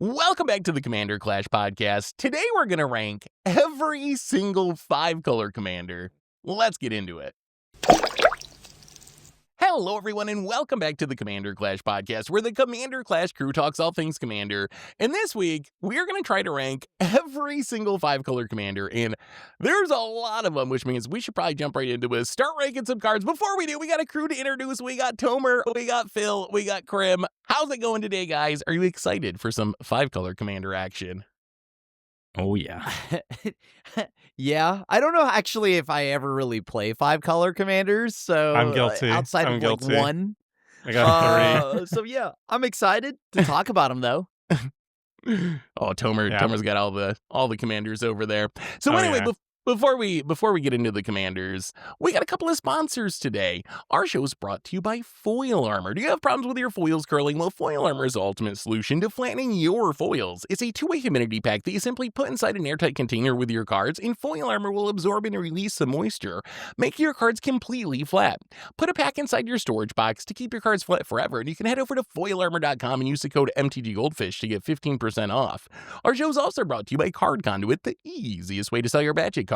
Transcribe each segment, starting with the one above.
Welcome back to the Commander Clash podcast. Today we're going to rank every single 5-color commander. Let's get into it. Hello everyone and welcome back to the Commander Clash podcast, where the Commander Clash crew talks all things Commander. And this week, we're going to try to rank every single 5-color commander, and there's a lot of them, which means we should probably jump right into it. Start ranking some cards. Before we do, we got a crew to introduce. We got Tomer, we got Phil, we got Krim. How's it going today, guys? Are you excited for some 5-color commander action? Oh, yeah. Yeah, I don't know actually if I ever really play 5-color commanders, so I'm guilty. outside I'm of guilty. like one. I got three. So yeah, I'm excited to talk about them though. Oh, Tomer's got all the commanders over there. So anyway, yeah. before we get into the commanders, we got a couple of sponsors today. Our show is brought to you by Foil Armor. Do you have problems with your foils curling? Well, Foil Armor is the ultimate solution to flattening your foils. It's a two-way humidity pack that you simply put inside an airtight container with your cards, and Foil Armor will absorb and release the moisture, making your cards completely flat. Put a pack inside your storage box to keep your cards flat forever, and you can head over to foilarmor.com and use the code MTGGoldfish to get 15% off. Our show is also brought to you by Card Conduit, the easiest way to sell your Magic cards.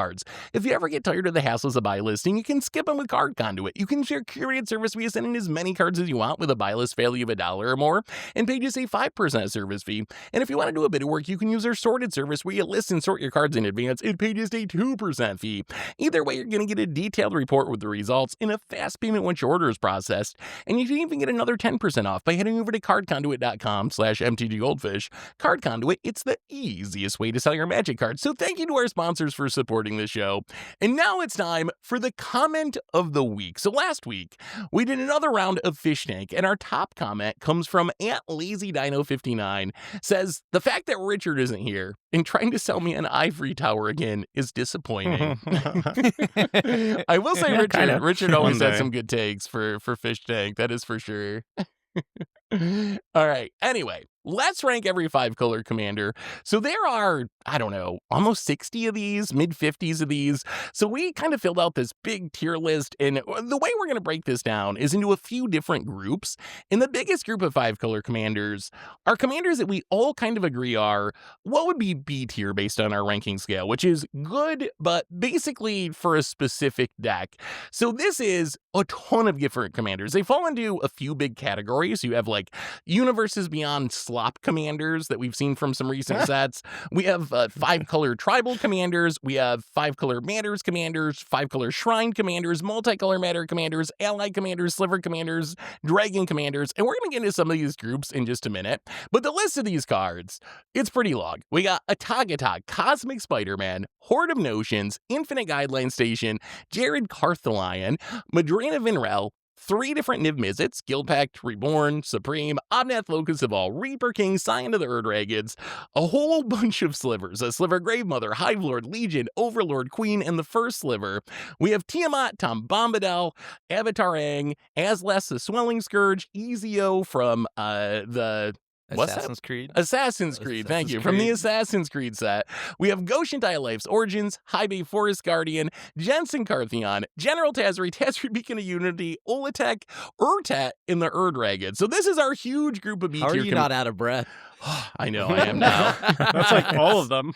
If you ever get tired of the hassles of buy listing, you can skip them with Card Conduit. You can share curated service via sending as many cards as you want with a buy list value of $1 or more, and pay just a 5% service fee. And if you want to do a bit of work, you can use our sorted service where you list and sort your cards in advance and pay just a 2% fee. Either way, you're going to get a detailed report with the results and a fast payment once your order is processed. And you can even get another 10% off by heading over to cardconduit.com/mtggoldfish. Card Conduit, it's the easiest way to sell your Magic cards. So thank you to our sponsors for supporting the show. And now it's time for the comment of the week. So last week, we did another round of Fish Tank, and our top comment comes from @LazyDino59. Says, the fact that Richard isn't here and trying to sell me an ivory tower again is disappointing. I will say Richard always has some good takes for Fish Tank. That is for sure. All right. Anyway, let's rank every 5-color commander. So there are, I don't know, almost 60 of these, mid-50s of these. So we kind of filled out this big tier list, and the way we're going to break this down is into a few different groups. And the biggest group of 5-color commanders are commanders that we all kind of agree are what would be B tier based on our ranking scale, which is good, but basically for a specific deck. So this is a ton of different commanders. They fall into a few big categories. You have like Universes Beyond slop commanders that we've seen from some recent sets. We have 5-color tribal commanders. We have 5-color matters commanders, 5-color shrine commanders, multicolor matter commanders, ally commanders, sliver commanders, dragon commanders. And we're going to get into some of these groups in just a minute. But the list of these cards, it's pretty long. We got Atagatak, Cosmic Spider-Man, Horde of Notions, Infinite Guideline Station, Jared Carthalion, Madrina Vinrel, 3 different Niv Mizzets, Guildpact, Reborn, Supreme, Omnath Locust of All, Reaper King, Scion of the Erd-Dragons, a whole bunch of slivers, a Sliver Gravemother, Hive Lord, Legion, Overlord, Queen, and the first sliver. We have Tiamat, Tom Bombadil, Avatar Aang, Azlas, the Swelling Scourge, Ezio from the... Assassin's Creed. Assassin's Creed, thank you. From the Assassin's Creed set. We have Goshen Life's Origins, High Bay Forest Guardian, Jensen Carthion, General Tazri, Tazri Beacon of Unity, Olatek, Urtat, and the Erd-Dragon. So this is our huge group of B-tier. How are you not out of breath? I know, I am now. That's like all of them.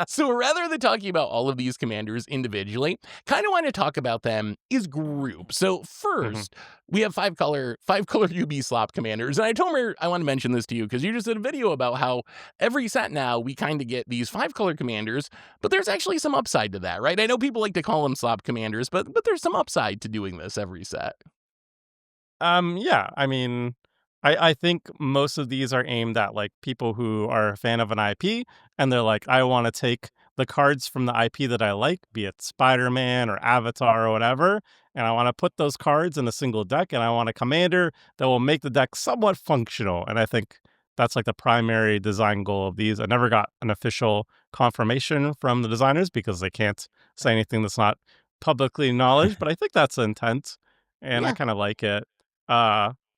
So rather than talking about all of these commanders individually, kind of want to talk about them as groups. So first, we have 5-color UB slop commanders. And I told her I want to mention this to you because you just did a video about how every set now we kind of get these 5-color commanders, but there's actually some upside to that, right? I know people like to call them slop commanders, but there's some upside to doing this every set. Yeah, I mean, I think most of these are aimed at like people who are a fan of an IP and they're like, I want to take the cards from the IP that I like, be it Spider-Man or Avatar or whatever, and I want to put those cards in a single deck, and I want a commander that will make the deck somewhat functional. And I think that's like the primary design goal of these. I never got an official confirmation from the designers because they can't say anything that's not publicly acknowledged, but I think that's the intent, and I kind of like it.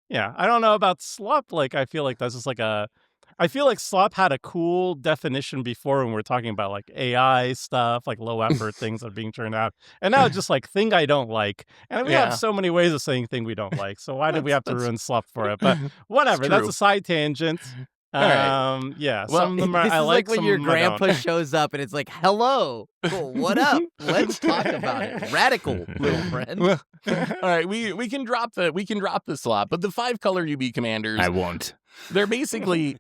Yeah, I don't know about slop. Like, I feel like that's just like a I feel like slop had a cool definition before when we were talking about like AI stuff, like low effort things that are being turned out. And now it's just like thing I don't like. And we have Yeah. so many ways of saying thing we don't like. So why did we have to ruin slop for it? But It's whatever, that's true. a side tangent. All right. Yeah, Well, some of them This I is like, when some your of them I don't. grandpa shows up and it's like, hello, cool, what up? Let's talk about it. Radical, little friend. Well, all right, we can drop the slot, but the 5-color UB commanders, I won't. they're basically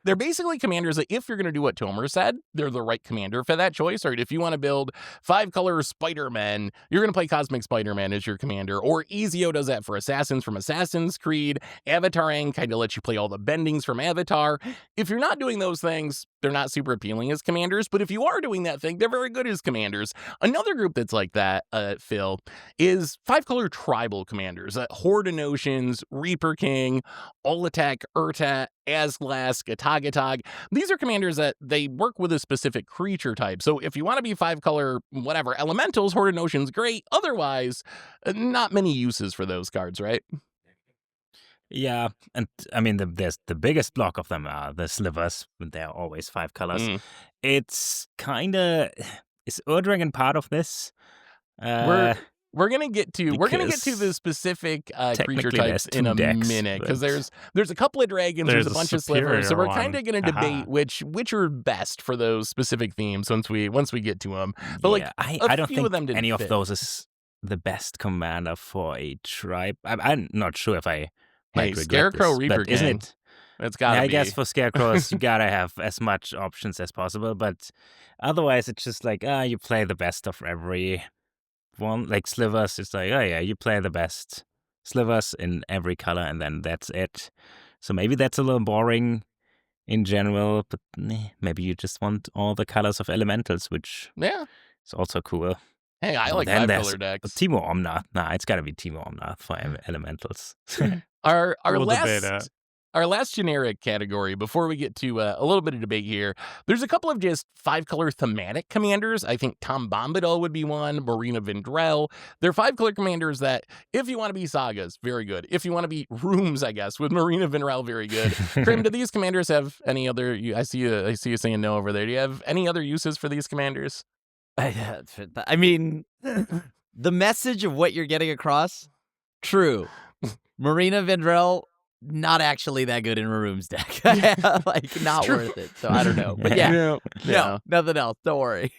commanders that if you're going to do what Tomer said, they're the right commander for that choice. Right? If you want to build 5-color Spider-Man, you're going to play Cosmic Spider-Man as your commander. Or Ezio does that for Assassins from Assassin's Creed. Avatar Aang kind of lets you play all the bendings from Avatar. If you're not doing those things, they're not super appealing as commanders. But if you are doing that thing, they're very good as commanders. Another group that's like that, Phil, is 5-color tribal commanders. Horde of Notions, Reaper King, All Attack, Urtat, Asglass, Gatagatog. These are commanders that they work with a specific creature type. So if you want to be 5-color, whatever, elementals, Horde of Notions, great. Otherwise, not many uses for those cards, right? Yeah, and I mean there's the biggest block of them are the slivers. They're always 5 colors. Mm. It's kind of is Ur-Dragon part of this? We're gonna get to the because specific creature technically types there's in 2 a decks, minute because but there's a couple of dragons, there's a bunch of slivers, so we're superior kind of one. gonna Aha. debate which are best for those specific themes once we get to them. But like yeah, a I don't few of think them didn't any fit. of those is the best commander for a tribe. I'm not sure if I might regret Scarecrow this, Reaper but isn't King. it? It's gotta Yeah, I be. guess for scarecrows you gotta have as much options as possible, but otherwise it's just like you play the best of every one. Like slivers, it's like you play the best slivers in every color, and then that's it. So maybe that's a little boring in general, but maybe you just want all the colors of elementals, which Yeah. is also cool. Hey, I like Then 5-color decks. Timo Omnath. Nah, it's gotta be Timo Omnath for elementals. Our We'll debate it. Our last generic category, before we get to a little bit of debate here, there's a couple of just 5-color thematic commanders. I think Tom Bombadil would be one, Marina Vendrell. They're 5-color commanders that, if you want to be sagas, very good. If you want to be rooms, I guess, with Marina Vendrell, very good. Krim, do these commanders have any other? I see you saying no over there. Do you have any other uses for these commanders? I mean, the message of what you're getting across, true. Marina Vendrell, not actually that good in Maroon's deck. Like, not true. worth it. So I don't know. But yeah, no, nothing else. Don't worry.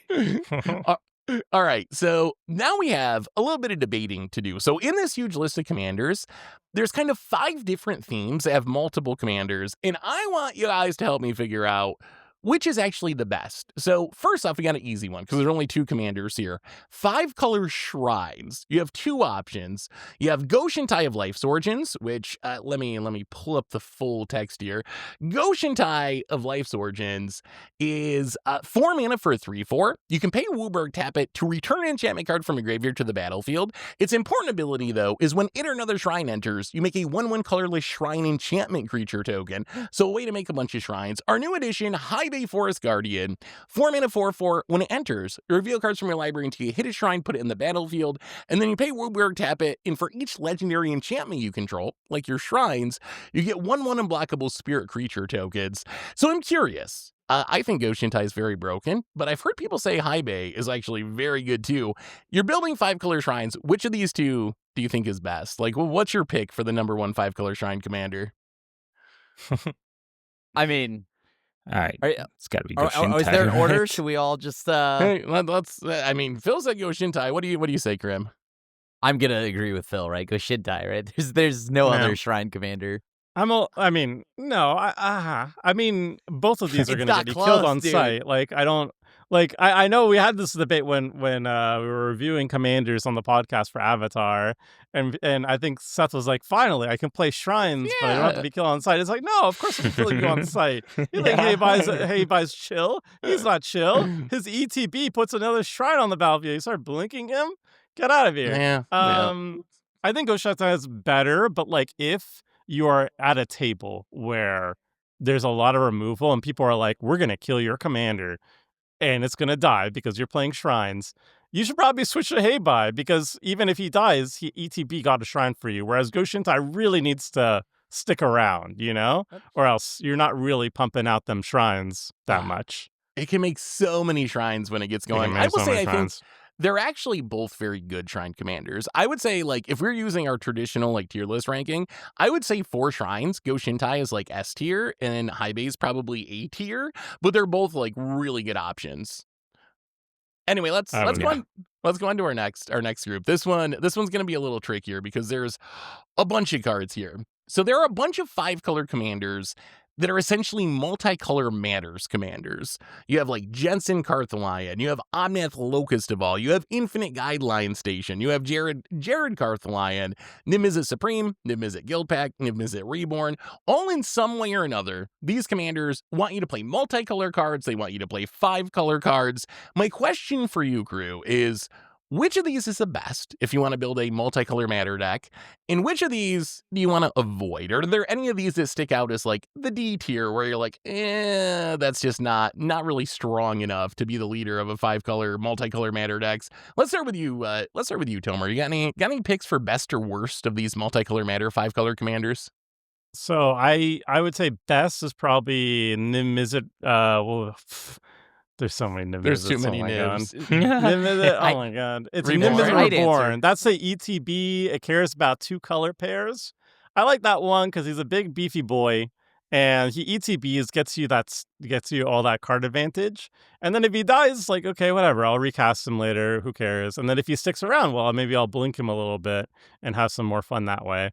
All right, so now we have a little bit of debating to do. So in this huge list of commanders, there's kind of 5 different themes that have multiple commanders, and I want you guys to help me figure out which is actually the best. So first off, we got an easy one because there's only 2 commanders here. 5-color shrines. You have 2 options. You have Goshentai of Life's Origins, which let me pull up the full text here. Goshentai of Life's Origins is 4 mana for a 3/4. You can pay WUBRG, tap it to return an enchantment card from a graveyard to the battlefield. Its important ability, though, is when it or another shrine enters, you make a 1/1 colorless shrine enchantment creature token. So a way to make a bunch of shrines. Our new addition, High Bay Forest Guardian, 4 mana 4/4. When it enters, you reveal cards from your library until you hit a shrine, put it in the battlefield, and then you pay WUBRG, tap it, and for each legendary enchantment you control, like your shrines, you get 1/1 unblockable spirit creature tokens. So I'm curious. I think Goshentai is very broken, but I've heard people say High Bay is actually very good too. You're building 5-color shrines. Which of these 2 do you think is best? Like, what's your pick for the number 1 5-color shrine commander? I mean, All right, it's gotta be is there an Goshentai, order? right? Should we all just? Hey, let's. I mean, Phil said Goshentai. What do you say, Krim? I'm gonna agree with Phil, right? Goshentai, right? There's no other shrine commander. I mean, no, I mean, both of these are It's going to not get close, killed on dude. site. Like, I don't, like, I know we had this debate when we were reviewing commanders on the podcast for Avatar, and I think Seth was like, finally, I can play shrines, but I don't have to be killed on site. It's like, no, of course I'm killing you on site. You think Hey Buys chill? He's not chill. His ETB puts another shrine on the battlefield. You start blinking him? Get out of here. Yeah. I think Goshentai is better, but like if you are at a table where there's a lot of removal and people are like, we're going to kill your commander and it's going to die because you're playing shrines, you should probably switch to Heibai because even if he dies, ETB got a shrine for you. Whereas Goshentai really needs to stick around, or else you're not really pumping out them shrines that much. It can make so many shrines when it gets going. I will say, I think they're actually both very good shrine commanders. I would say, like, if we're using our traditional, like, tier list ranking, I would say 4 shrines. Go Shintai is, like, S tier, and Haibe's probably A tier, but they're both, like, really good options. Anyway, let's go on to our next group. This one's going to be a little trickier because there's a bunch of cards here. So there are a bunch of 5-color commanders that are essentially multicolor matters commanders. You have like Jensen Carthalion, you have Omnath Locust of All, you have Infinite Guideline Station, you have Jared Carthalion, Niv-Mizzet Supreme, Niv-Mizzet Guildpact, Niv-Mizzet Reborn. All in some way or another, these commanders want you to play multicolor cards, they want you to play 5-color cards. My question for you, crew, is which of these is the best if you want to build a multicolor matter deck? And which of these do you want to avoid? Are there any of these that stick out as like the D tier where you're like, that's just not really strong enough to be the leader of a 5-color multicolor matter decks? Let's start with you. Tomer. You got any picks for best or worst of these multicolor matter 5-color commanders? So I would say best is probably Niv-Mizzet. There's so many Niv-Mizzets. There's too many Nivs. Niv-Mizzet, oh my god. It's Niv-Mizzet Reborn. That's the ETB. It cares about 2 color pairs. I like that one because he's a big beefy boy. And he ETBs, gets you all that card advantage. And then if he dies, like, okay, whatever, I'll recast him later. Who cares? And then if he sticks around, well, maybe I'll blink him a little bit and have some more fun that way.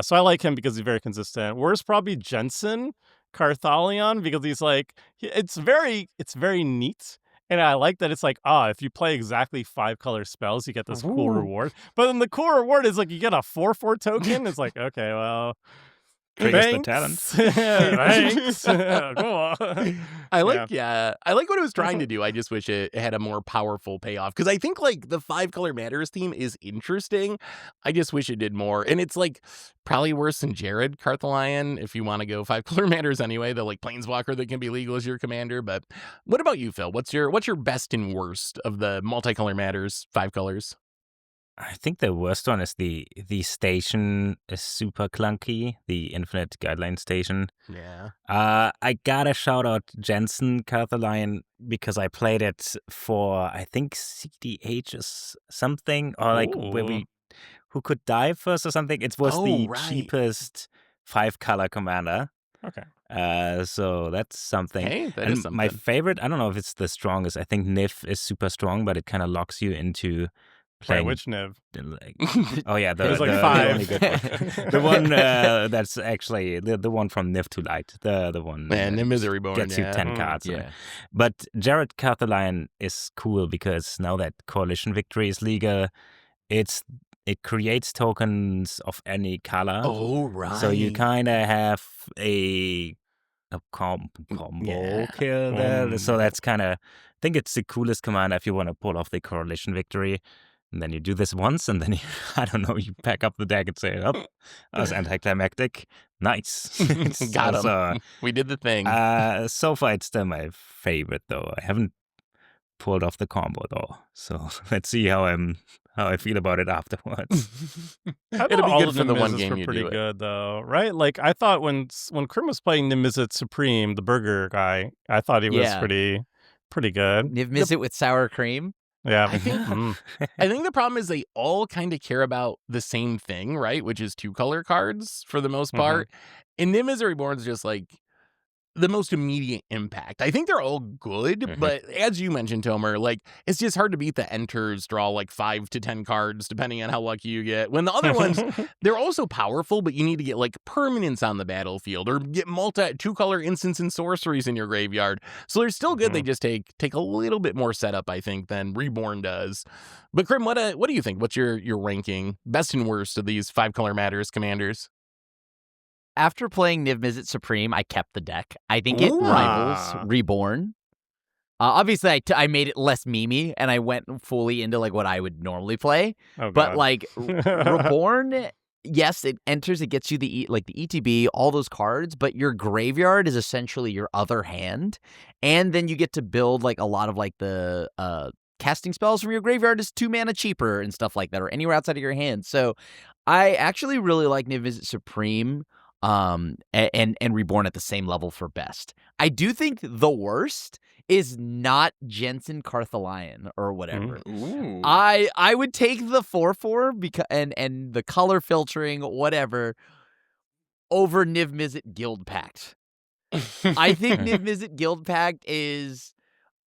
So I like him because he's very consistent. Worst probably Jensen Carthalion because he's like, it's very neat. And I like that it's like, if you play exactly 5-color spells, you get this cool reward. But then the cool reward is like you get a 4/4 token. It's like, okay, well, triggers the talent. Thanks. Go on. I like what it was trying to do. I just wish it had a more powerful payoff because I think like the 5-color matters theme is interesting. I just wish it did more, and it's like probably worse than Jared Carthalion if you want to go 5-color matters anyway. The like planeswalker that can be legal as your commander. But what about you, Phil? What's your best and worst of the multicolor matters 5 colors? I think the worst one is the station is super clunky, the Infinite Guideline Station. Yeah. I gotta shout out Jensen Carthalion because I played it for, I think, CDH or something, or like who could die first or something. It was the cheapest 5-color commander. Okay. So that's something. Hey, that is something. My favorite, I don't know if it's the strongest. I think Niv is super strong, but it kind of locks you into playing. Wait, which Niv? Oh yeah, there's like 5. Only good one. The one that's actually the one from Niv to Light. The one. Man, Niv-Mizzet Reborn gets you 10 cards. Yeah. But Jared Carthalion is cool because now that Coalition Victory is legal, it creates tokens of any color. Oh right. So you kind of have a combo kill there. So that's kind of, I think it's the coolest commander if you want to pull off the Coalition Victory. And then you do this once, and then you pack up the deck and say, that was anticlimactic. Nice. Got him. We did the thing. So far, it's still my favorite, though. I haven't pulled off the combo, though. So let's see how I feel about it afterwards. It'll be good for the one game you pretty do it. good, though, right? Like, I thought when Krim was playing Niv-Mizzet Supreme, the burger guy, I thought he was pretty good. Niv-Mizzet with sour cream. Yeah. I think the problem is they all kind of care about the same thing, right? Which is 2-color cards for the most part. And Niv-Mizzet Reborn is just like the most immediate impact. I think they're all good, but as you mentioned, Tomer, like it's just hard to beat the enters, draw like 5 to 10 cards, depending on how lucky you get. When the other ones, they're also powerful, but you need to get like permanents on the battlefield or get 2-color instants and sorceries in your graveyard. So they're still good. They just take a little bit more setup, I think, than Reborn does. But Krim, what do you think? What's your ranking, best and worst of these 5-color matters commanders? After playing Niv-Mizzet Supreme, I kept the deck. I think it rivals Reborn. Obviously, I made it less memey, and I went fully into like what I would normally play. Oh, but like Reborn, yes, it enters, it gets you the ETB, all those cards, but your graveyard is essentially your other hand, and then you get to build like a lot of like the casting spells from your graveyard is 2 mana cheaper and stuff like that, or anywhere outside of your hand. So I actually really like Niv-Mizzet Supreme and Reborn at the same level for best. I do think the worst is not Jensen Carthalion or whatever. Ooh. I would take the 4/4 because and the color filtering whatever over Niv Mizzet Guild Pact. I think Niv Mizzet Guild Pact is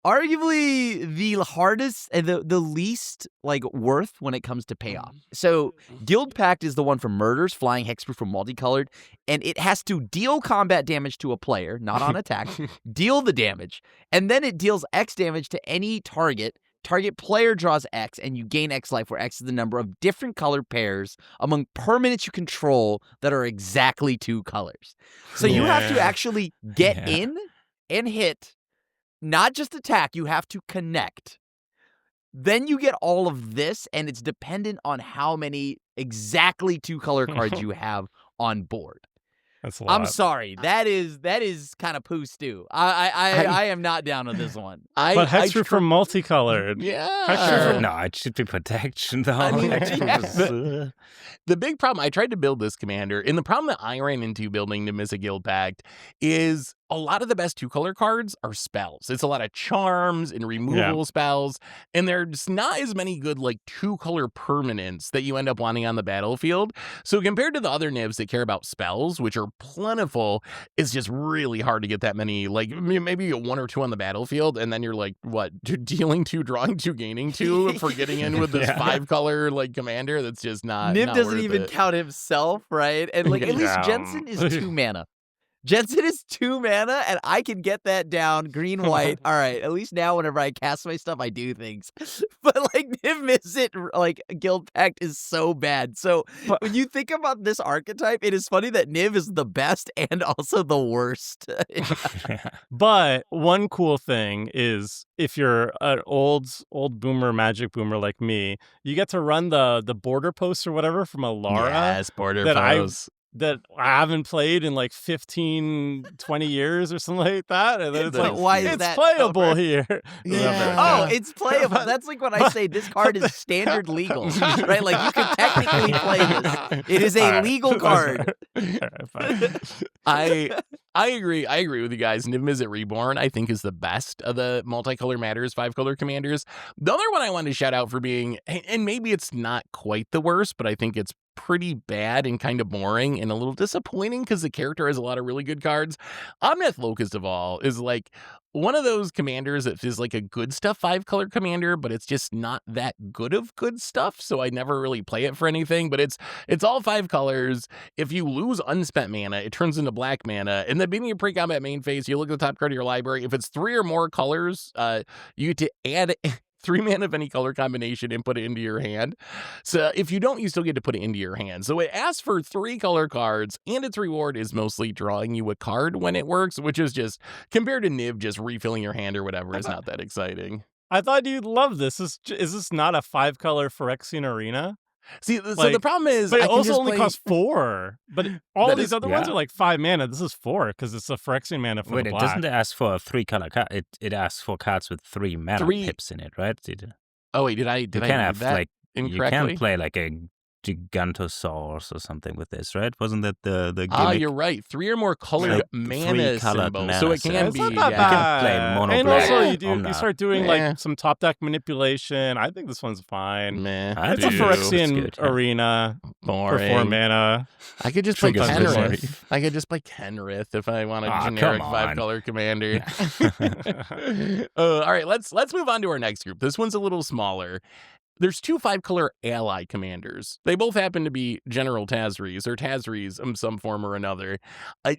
arguably the hardest and the least worth when it comes to payoff. So Guild Pact is the one for murders, flying hexproof from multicolored, and it has to deal combat damage to a player, not on attack, deal the damage, and then it deals X damage to any target. Target player draws X, and you gain X life, where X is the number of different color pairs among permanents you control that are exactly 2 colors. So you have to actually get in and hit. Not just attack, you have to connect. Then you get all of this, and it's dependent on how many exactly 2 color cards you have on board. That's a lot. I'm sorry. That is kind of poo stew. I am not down with this one. But Hexproof from multicolored. Yeah. No, it should be protection though. I mean, Hexproof The big problem, I tried to build this commander, and the problem that I ran into building the Mizzet Guild Pact is a lot of the best 2-color cards are spells. It's a lot of charms and removal spells, and there's not as many good 2-color permanents that you end up wanting on the battlefield. So compared to the other nibs that care about spells, which are plentiful, it's just really hard to get that many. Maybe you get 1 or 2 on the battlefield, and then you're dealing 2, drawing 2, gaining 2 for getting in with this 5-color commander. That's just not. Nib not doesn't worth even it. count himself, right? And at least Jensen is 2 mana. Jensen is 2 mana, and I can get that down. Green, white. All right. At least now, whenever I cast my stuff, I do things. But Niv Mizzet, Guild Pact is so bad. So when you think about this archetype, it is funny that Niv is the best and also the worst. But one cool thing is, if you're an old boomer, magic boomer like me, you get to run the border post or whatever from Alara. Yes, border that foes. that I haven't played in 15, 20 years or something like that. And then it's why is it's that playable here. Oh, it's playable. That's when I say this card is standard legal, right? You can technically play this. It is a legal card. I agree. I agree with you guys. Niv Mizzet Reborn, I think, is the best of the multicolor matters 5-color commanders. The other one I wanted to shout out for being, and maybe it's not quite the worst, but I think it's pretty bad and kind of boring and a little disappointing because the character has a lot of really good cards. Omnath Locust of All is one of those commanders that is a good stuff 5-color commander, but it's just not that good of good stuff, so I never really play it for anything. But it's all 5 colors. If you lose unspent mana, it turns into black mana. In the beginning of pre-combat main phase, you look at the top card of your library. If it's 3 or more colors, you get to add 3 mana of any color combination and put it into your hand. So if you don't, you still get to put it into your hand. So it asks for 3 color cards, and its reward is mostly drawing you a card when it works, which is just, compared to Niv, just refilling your hand or whatever, is not that exciting. I thought you'd love this. Is this not a 5-color Phyrexian Arena? See, so the problem is, but it I can also just only play... costs 4. But all these other ones are 5 mana. This is 4 because it's a Phyrexian mana for Wait, the it black. doesn't ask for a 3-color card. It asks for cards with 3 mana pips in it, right? Oh wait, did I you can read have that incorrectly? You can play a Gigantosaurus or something with this, right? Wasn't that the gimmick? Ah, you're right. 3 or more colored mana symbols, so it can It's be. not that You bad. can play mono And black. also, you Omnath. start doing Yeah. some top deck manipulation. I think this one's fine. Meh, It's a dude. Phyrexian It's good, yeah. Arena for Boring. 4 mana. I could just play Triggers Kenrith. Misery. I could just play Kenrith if I want a Aw, generic come on. 5-color commander. All right, let's move on to our next group. This one's a little smaller. There's 2 5-color ally commanders. They both happen to be General Tazries, or Tazries in some form or another.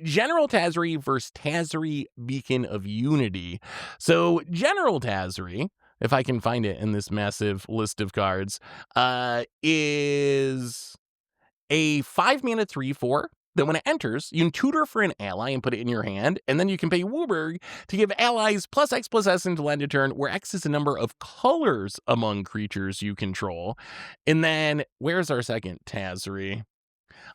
General Tazri versus Tazri Beacon of Unity. So General Tazri, if I can find it in this massive list of cards, is a 5-mana 3/4. Then when it enters, you can tutor for an ally and put it in your hand, and then you can pay WUBRG to give allies +X/+S until end of turn, where X is the number of colors among creatures you control. And then, where's our second Tazri?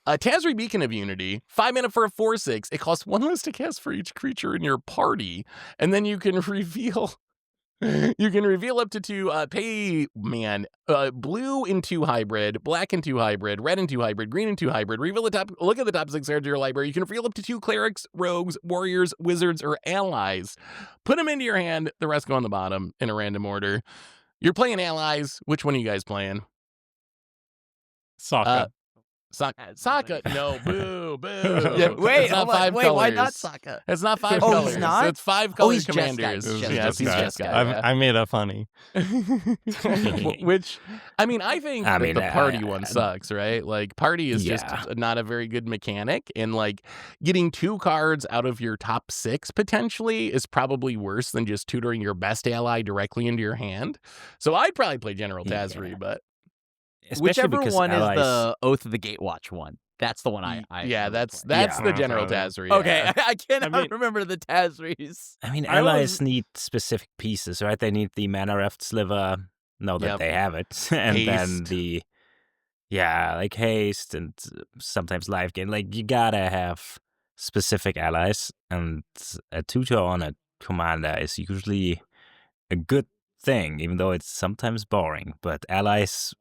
Tazri Beacon of Unity, 5 mana for a 4/6. It costs 1 less to cast for each creature in your party, and then you can reveal You can reveal up to 2 blue into hybrid, black into hybrid, red into hybrid, green into hybrid. Reveal the top. Look at the top 6 cards of your library. You can reveal up to 2 clerics, rogues, warriors, wizards, or allies. Put them into your hand. The rest go on the bottom in a random order. You're playing allies. Which one are you guys playing? Sokka. Sokka. No, boo. Yeah, wait, It's not hold on. 5 Wait, colors. why not Sokka? It's not 5 Oh, colors. he's not? It's 5 Oh, color he's Jeskai. commanders. He's Yes, he's Jeskai. Jeskai. I made that funny. Which, I mean, I think I that mean, the party one sucks, right? Like, party is just Yeah. not a very good mechanic, and like getting 2 cards out of your top 6 potentially is probably worse than just tutoring your best ally directly into your hand. So I'd probably play General Tazri, Yeah. but Especially Whichever because one allies, is the Oath of the Gatewatch one. That's the one I yeah, would that's play. that's Yeah. the General Okay. Tazri. Okay, yeah. I cannot I mean- remember the Tazris. I mean, I allies was- need specific pieces, right? They need the mana reft sliver, know that Yep. they have it, and then Haste. like haste and sometimes life gain. Like, you gotta have specific allies, and a tutor on a commander is usually a good thing, even though it's sometimes boring. But allies,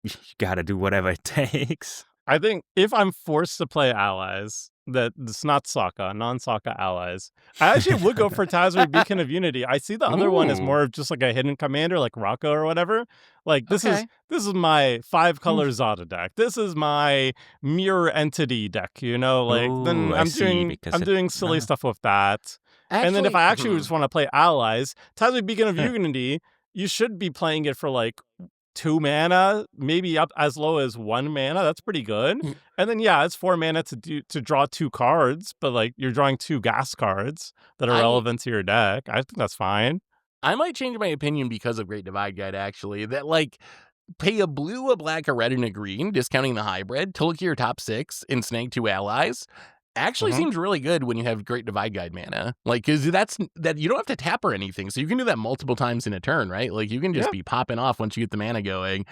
you gotta do whatever it takes. I think if I'm forced to play allies, that it's not Sokka, non-Sokka allies, I actually would go for Tazri Beacon of Unity. I see the other one as Ooh. more of just like a hidden commander, like Rocco or whatever. Like this Okay. is my 5 color Zada deck. This is my mirror entity deck. Like then Ooh, I I'm see, because it- doing silly ah. stuff with that. And then if I actually just want to play allies, Tazri Beacon of Unity, you should be playing it for like 2 mana, maybe up as low as 1 mana. That's pretty good. Mm. And then it's 4 mana to draw 2 cards, but like you're drawing 2 gas cards that are relevant to your deck. I think that's fine. I might change my opinion because of Great Divide Guide, actually. That, like, pay a blue, a black, a red, and a green, discounting the hybrid, to look at your top 6 and snag 2 allies. Actually seems really good when you have Great Divide Guide mana. Like, because that you don't have to tap or anything, so you can do that multiple times in a turn, right? Like, you can just be popping off once you get the mana going.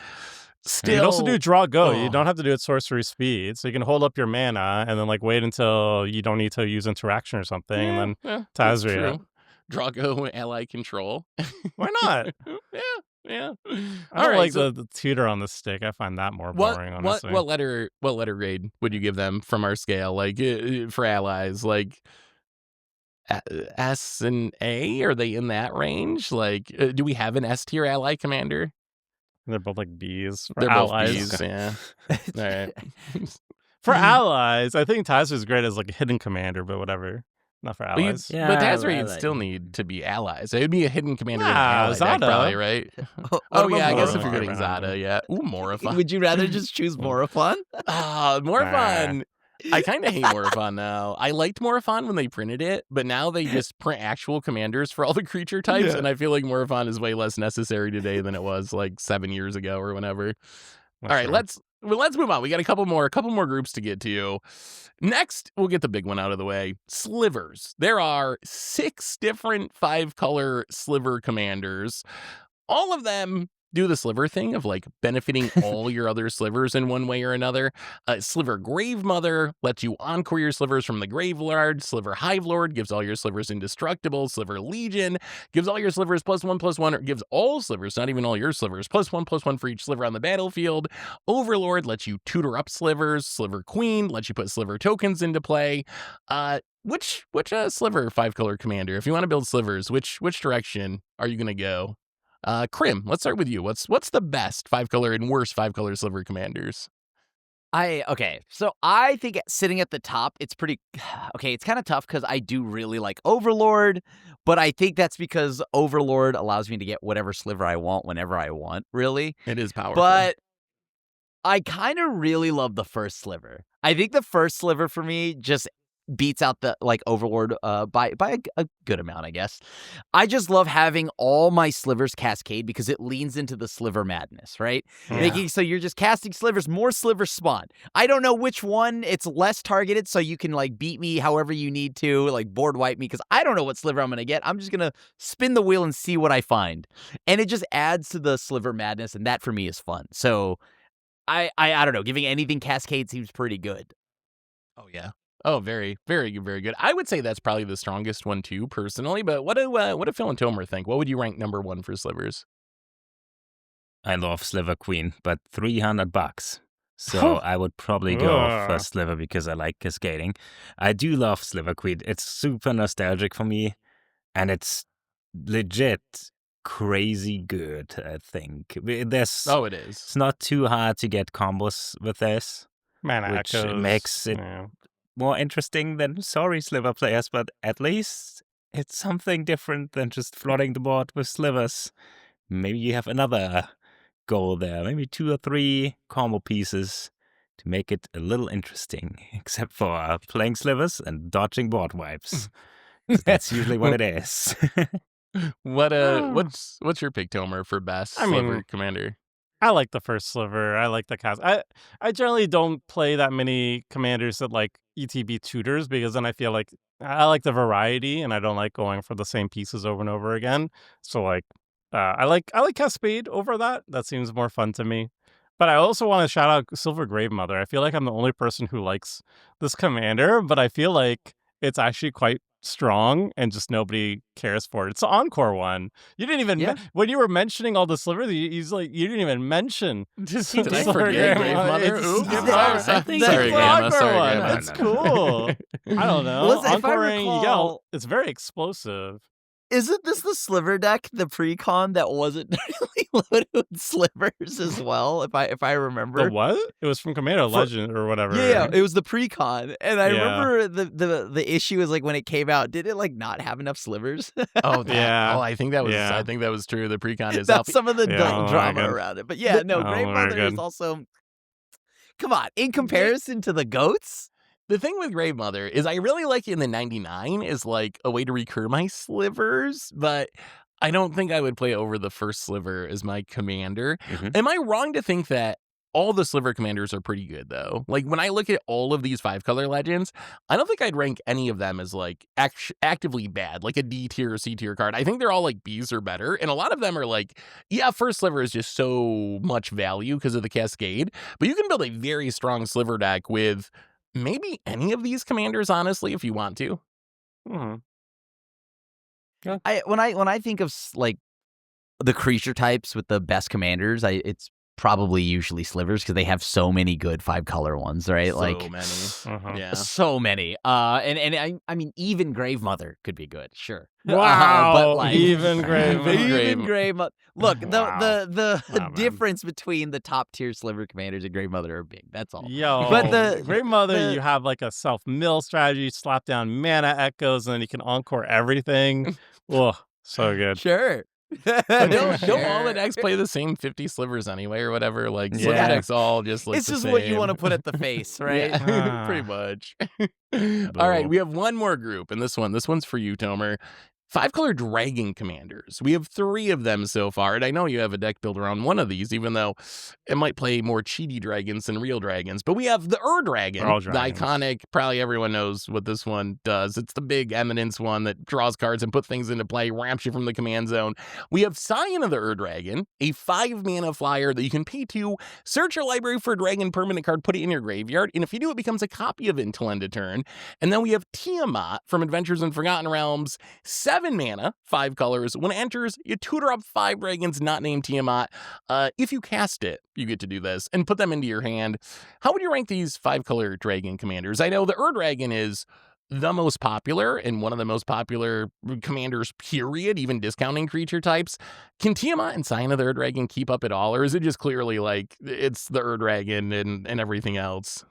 Still, You can also do draw go. You Oh. don't have to do it sorcery speed. So you can hold up your mana and then like wait until you don't need to use interaction or something, and then that's Tazri it. true. Drago ally control. Why not? yeah. I don't like the tutor on the stick. I find that more boring, What honestly. letter grade would you give them from our scale? Like for allies, like S and A? Are they in that range? Like, do we have an S tier ally commander? They're both like Bs for They're allies. both Bs. Yeah. All right. For allies, I think Tazri is great as like a hidden commander, but whatever. Not for But, you, allies. Yeah, but I Tazri would like- still need to be allies. It would be a hidden commander in an Nah, ally deck, Zada. probably, right? Oh, Oh, what yeah, I about guess if you're Morifon? getting Zada, yeah. Ooh, Morifon. Would you rather just choose Morifon? Morifon. I kind of hate Morifon now. I liked Morifon when they printed it, but now they just print actual commanders for all the creature types, Yeah. and I feel like Morifon is way less necessary today than it was like 7 years ago or whenever. All right, let's move on. We got a couple more groups to get to. Next, we'll get the big one out of the way. Slivers. There are 6 different 5-color sliver commanders. All of them do the sliver thing of like benefiting all your other slivers in one way or another. Sliver Grave Mother lets you encore your slivers from the Gravelord. Sliver Hive Lord gives all your slivers indestructible. Sliver Legion gives all your slivers +1/+1, or gives all slivers, not even all your slivers, +1/+1 for each sliver on the battlefield. Overlord lets you tutor up slivers. Sliver Queen lets you put sliver tokens into play. Which sliver 5-color commander, if you want to build slivers, which direction are you gonna go? Krim, let's start with you. What's the best 5-color and worst 5-color sliver commanders? So I think sitting at the top, it's pretty okay. It's kind of tough because I do really like Overlord, but I think that's because Overlord allows me to get whatever sliver I want whenever I want, really. It is powerful. But I kind of really love the first sliver. I think the first sliver for me just beats out the like Overlord by a good amount, I guess. I just love having all my slivers cascade because it leans into the sliver madness, right? Yeah. Making so you're just casting slivers, more slivers spawn. I don't know which one it's less targeted, so you can like beat me however you need to, like board wipe me, because I don't know what sliver I'm gonna get. I'm just gonna spin the wheel and see what I find. And it just adds to the sliver madness, and that for me is fun. So I don't know, giving anything cascade seems pretty good. Oh yeah. Oh, very, very good, very good. I would say that's probably the strongest one too, personally. But what do Phil and Tomer think? What would you rank number one for slivers? I love Sliver Queen, but $300. So I would probably go for Sliver because I like cascading. I do love Sliver Queen. It's super nostalgic for me, and it's legit crazy good, I think. There's Oh, it is. It's not too hard to get combos with this, Mana which echoes. makes it more interesting than sorry Sliver players, but at least it's something different than just flooding the board with slivers. Maybe you have another goal there, maybe 2 or 3 combo pieces to make it a little interesting, except for playing slivers and dodging board wipes. 'Cause that's usually what it is. What's your pick, Tomer, for best I sliver mean, commander? I like the first sliver. I like the cast. I generally don't play that many commanders that like ETB tutors because then I feel like I like the variety and I don't like going for the same pieces over and over again. So like I like Cascade over that. That seems more fun to me. But I also want to shout out Silver Grave Mother. I feel like I'm the only person who likes this commander, but I feel like it's actually quite strong and just nobody cares for it. It's the Encore one. You didn't even when you were mentioning all the slivers, you didn't even mention. Did I Silver forget Grave Mother? It's- Oops. it's- Sorry, Sorry, Gamma. Encore Sorry, one. Gamma. That's cool. I don't know. Listen, if I Encoring, recall- it's very explosive. Isn't this the sliver deck, the pre-con that wasn't really loaded with slivers as well? If I remember, The what? It was from Commander Legend or whatever. yeah, it was the pre-con, and I Yeah. remember the issue is like when it came out, did it like not have enough slivers? Oh, that, Yeah. I think that was. Yeah. I think that was true. The precon is That's up. some of the Yeah, oh my drama God. around it. But yeah, no, Oh, Grave very Mother is good. also. Come on, in comparison to the goats. The thing with Grave Mother is I really like it in the 99 is like a way to recur my slivers, but I don't think I would play over the first sliver as my commander. Mhm. Am I wrong to think that all the sliver commanders are pretty good though? Like when I look at all of these 5-color legends, I don't think I'd rank any of them as like actively bad, like a D tier or C tier card. I think they're all like Bs or better. And a lot of them are like, yeah, first sliver is just so much value because of the Cascade, but you can build a very strong sliver deck with maybe any of these commanders, honestly, if you want to. Hmm. When I think of like the creature types with the best commanders, it's probably usually slivers because they have so many good 5-color ones, right? So like many. Uh-huh. Yeah. so many. And I mean even Grave Mother could be good, sure. Wow. But like Even Grave Even Mother. Grave- even Grave Mother. Look, Wow. the Wow, man. difference between the top tier sliver commanders and Grave Mother are big. That's all. Yo, But the- Great Mother, the- you have like a self-mill strategy, slap down mana echoes, and then you can encore everything. Oh, so good. Sure. But don't all the Sure. decks play the same 50 slivers anyway or whatever? Like, sliver Yeah. decks all just look It's the just same. what you want to put at the face, right? Yeah, Ah. pretty much. All right, Boo. we have one more group, and this one's for you, Tomer. 5-color dragon commanders. We have 3 of them so far, and I know you have a deck built around one of these, even though it might play more cheaty dragons than real dragons. But we have the Dragon, All the dragons. iconic, probably everyone knows what this one does. It's the big eminence one that draws cards and puts things into play, ramps you from the command zone. We have Scion of the Dragon, a 5-mana flyer that you can pay to, search your library for a dragon permanent card, put it in your graveyard, and if you do, it becomes a copy of it until end of turn. And then we have Tiamat from Adventures in Forgotten Realms, 7 mana, 5 colors. When it enters, you tutor up 5 dragons not named Tiamat. If you cast it, you get to do this and put them into your hand. How would you rank these 5-color dragon commanders? I know the Dragon is the most popular and one of the most popular commanders, period, even discounting creature types. Can Tiamat and Scion of the Dragon keep up at all, or is it just clearly like it's the Dragon and everything else?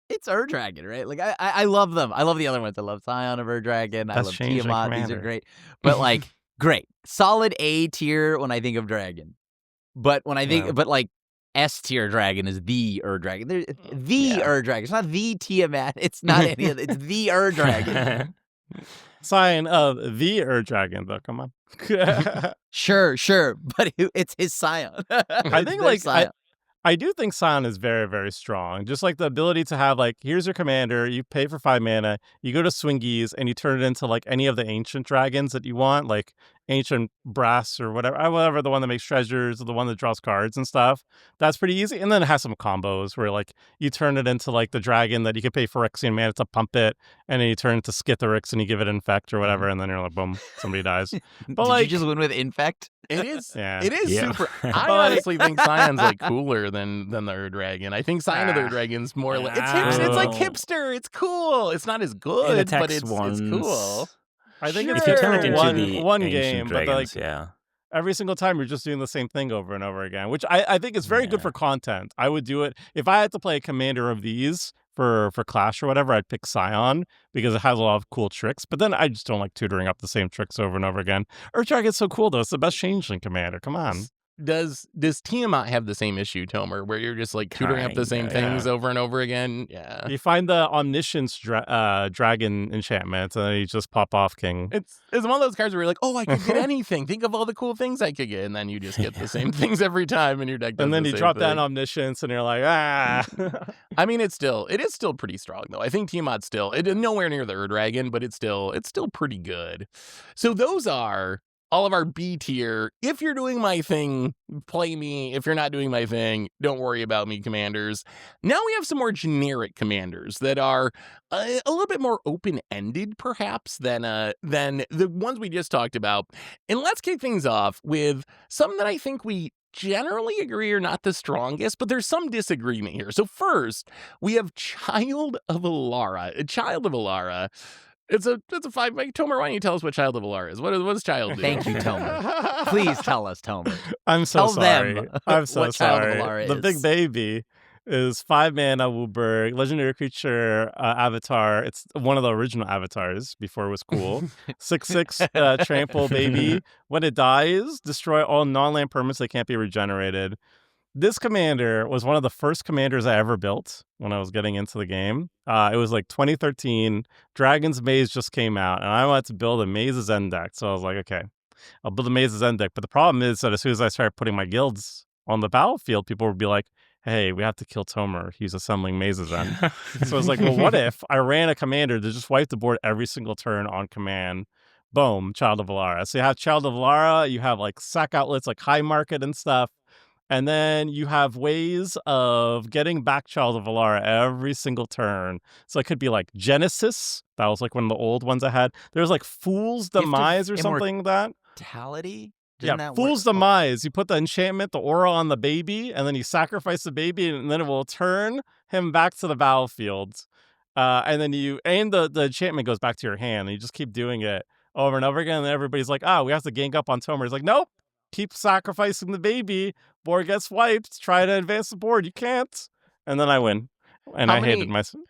It's Dragon, right? Like I love them. I love the other ones. I love Scion of Dragon. I That's love changing Tiamat. These are commander. great. But like great. Solid A tier when I think of dragon. But when I think Yeah. but like S tier dragon is the Dragon. There's the Yeah. Dragon. It's not the Tiamat. It's not any of it. It's the Dragon. Sign of the Dragon, though. Come on. Sure. But it's his Scion. I It's think their like Scion. I do think Scion is very, very strong. Just like the ability to have like, here's your commander, you pay for 5 mana, you go to Swingies, and you turn it into like any of the ancient dragons that you want. Like ancient brass or whatever, the one that makes treasures or the one that draws cards and stuff. That's pretty easy. And then it has some combos where like you turn it into like the dragon that you can pay Phyrexian mana to pump it, and then you turn it to Skithiryx and you give it Infect or whatever, and then you're like, boom, somebody dies. But Did like, you just win with Infect? It is. Yeah. It is Yeah. super. I honestly think Scion's like cooler than the Ur Dragon. I think Scion of the Ur Dragon's more like it's like hipster. It's cool. It's not as It good, attacks but it's cool. I think Sure. it's If you good turn it for into the one ancient game, but like dragons, yeah. every single time you're just doing the same thing over and over again, which I think is very good Yeah. for content. I would do it if I had to play a commander of these for Clash or whatever. I'd pick Scion because it has a lot of cool tricks, but then I just don't like tutoring up the same tricks over and over again. Ur Dragon's so cool though. It's the best changeling commander. Come on. Does Tiamat have the same issue, Tomer, where you're just like tutoring up the same Kinda, things over and over again? Yeah. You find the Omniscience dragon enchantment, and then you just pop off King. It's one of those cards where you're like, oh, I could get anything. Think of all the cool things I could get, and then you just get the same things every time, and your deck does And then the you same drop thing. that Omniscience, and you're like, ah. I mean, it is still pretty strong though. I think Tiamat's still nowhere near the Ur Dragon, but it's still pretty good. So those are all of our B tier. If you're doing my thing, play me. If you're not doing my thing, don't worry about me commanders. Now we have some more generic commanders that are a little bit more open-ended, perhaps, than the ones we just talked about. And let's kick things off with some that I think we generally agree are not the strongest, but there's some disagreement here. So first, we have Child of Alara. Child of Alara. It's a 5. Tomer, why don't you tell us what Child of Alara is? What does Child do? Thank you, Tomer. Please tell us, Tomer. I'm so Tell sorry. them I'm so what Child of sorry. Alara The is. big baby is 5 mana WUBRG, legendary creature avatar. It's one of the original avatars before it was cool. 6/6 trample baby. When it dies, destroy all non-land permanents that can't be regenerated. This commander was one of the first commanders I ever built when I was getting into the game. It was like 2013. Dragon's Maze just came out, and I wanted to build a Maze's End deck. So I was like, okay, I'll build a Maze's End deck. But the problem is that as soon as I started putting my guilds on the battlefield, people would be like, hey, we have to kill Tomer. He's assembling Maze's End. So I was like, well, what if I ran a commander to just wipe the board every single turn on command? Boom, Child of Alara. So you have Child of Alara, you have like sack outlets like High Market and stuff. And then you have ways of getting back Child of Alara every single turn. So it could be like Genesis. That was like one of the old ones I had. There was like Fool's Gift of Demise or something like that. Mortality? Yeah, Fool's Demise. You put the enchantment, the aura on the baby, and then you sacrifice the baby, and then it will turn him back to the battlefield. And then the enchantment goes back to your hand, and you just keep doing it over and over again. And then everybody's like, we have to gang up on Tomer. It's like, nope. Keep sacrificing the baby. Board gets wiped. Try to advance the board. You can't. And then I win. And I hated myself.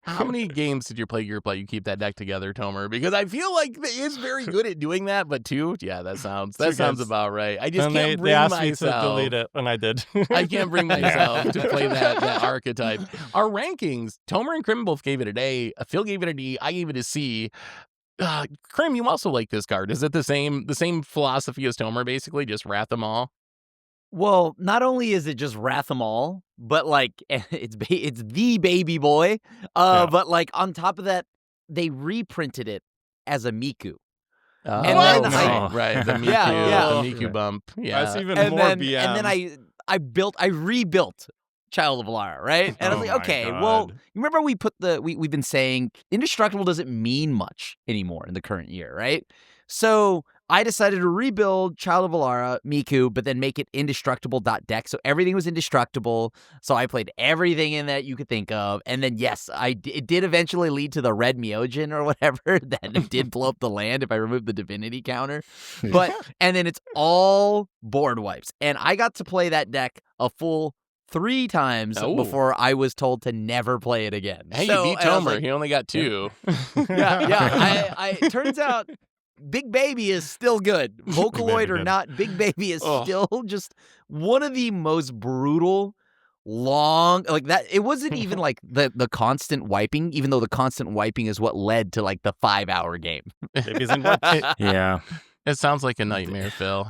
How many games did your play group let you keep that deck together, Tomer? Because I feel like it is very good at doing that, but 2, yeah, that sounds about right. I just can't bring they asked myself. me to delete it, and I did. I can't bring myself to play that archetype. Our rankings, Tomer and Krim both gave it an A. Phil gave it an E. I gave it a C. Krim, you also like this card. Is it the same philosophy as Tomer, basically? Just wrath them all? Well, not only is it just Wrath 'em All, but like it's the baby boy. But like on top of that, they reprinted it as a Miku. Oh, And then right, the Miku, Yeah. the Miku bump. Yeah. That's even And more then, BM. and then I rebuilt Child of Alara, right? And I was Oh like, my okay, God. well, remember we've been saying indestructible doesn't mean much anymore in the current year, right? So I decided to rebuild Child of Alara, Miku, but then make it indestructible.deck. So everything was indestructible. So I played everything in that you could think of. And then, yes, it did eventually lead to the red Myojin or whatever. That it did blow up the land if I removed the divinity counter. But, and then it's all board wipes. And I got to play that deck a full 3 times before I was told to never play it again. Hey, So, you beat and I was Tomer. like, He only got 2. yeah. It turns out Big Baby is still good. Vocaloid or good. not, Big Baby is still just one of the most brutal, long, like that. It wasn't even like the constant wiping, even though the constant wiping is what led to like the 5-hour game. Babies and what? Yeah. It sounds like a nightmare, Phil.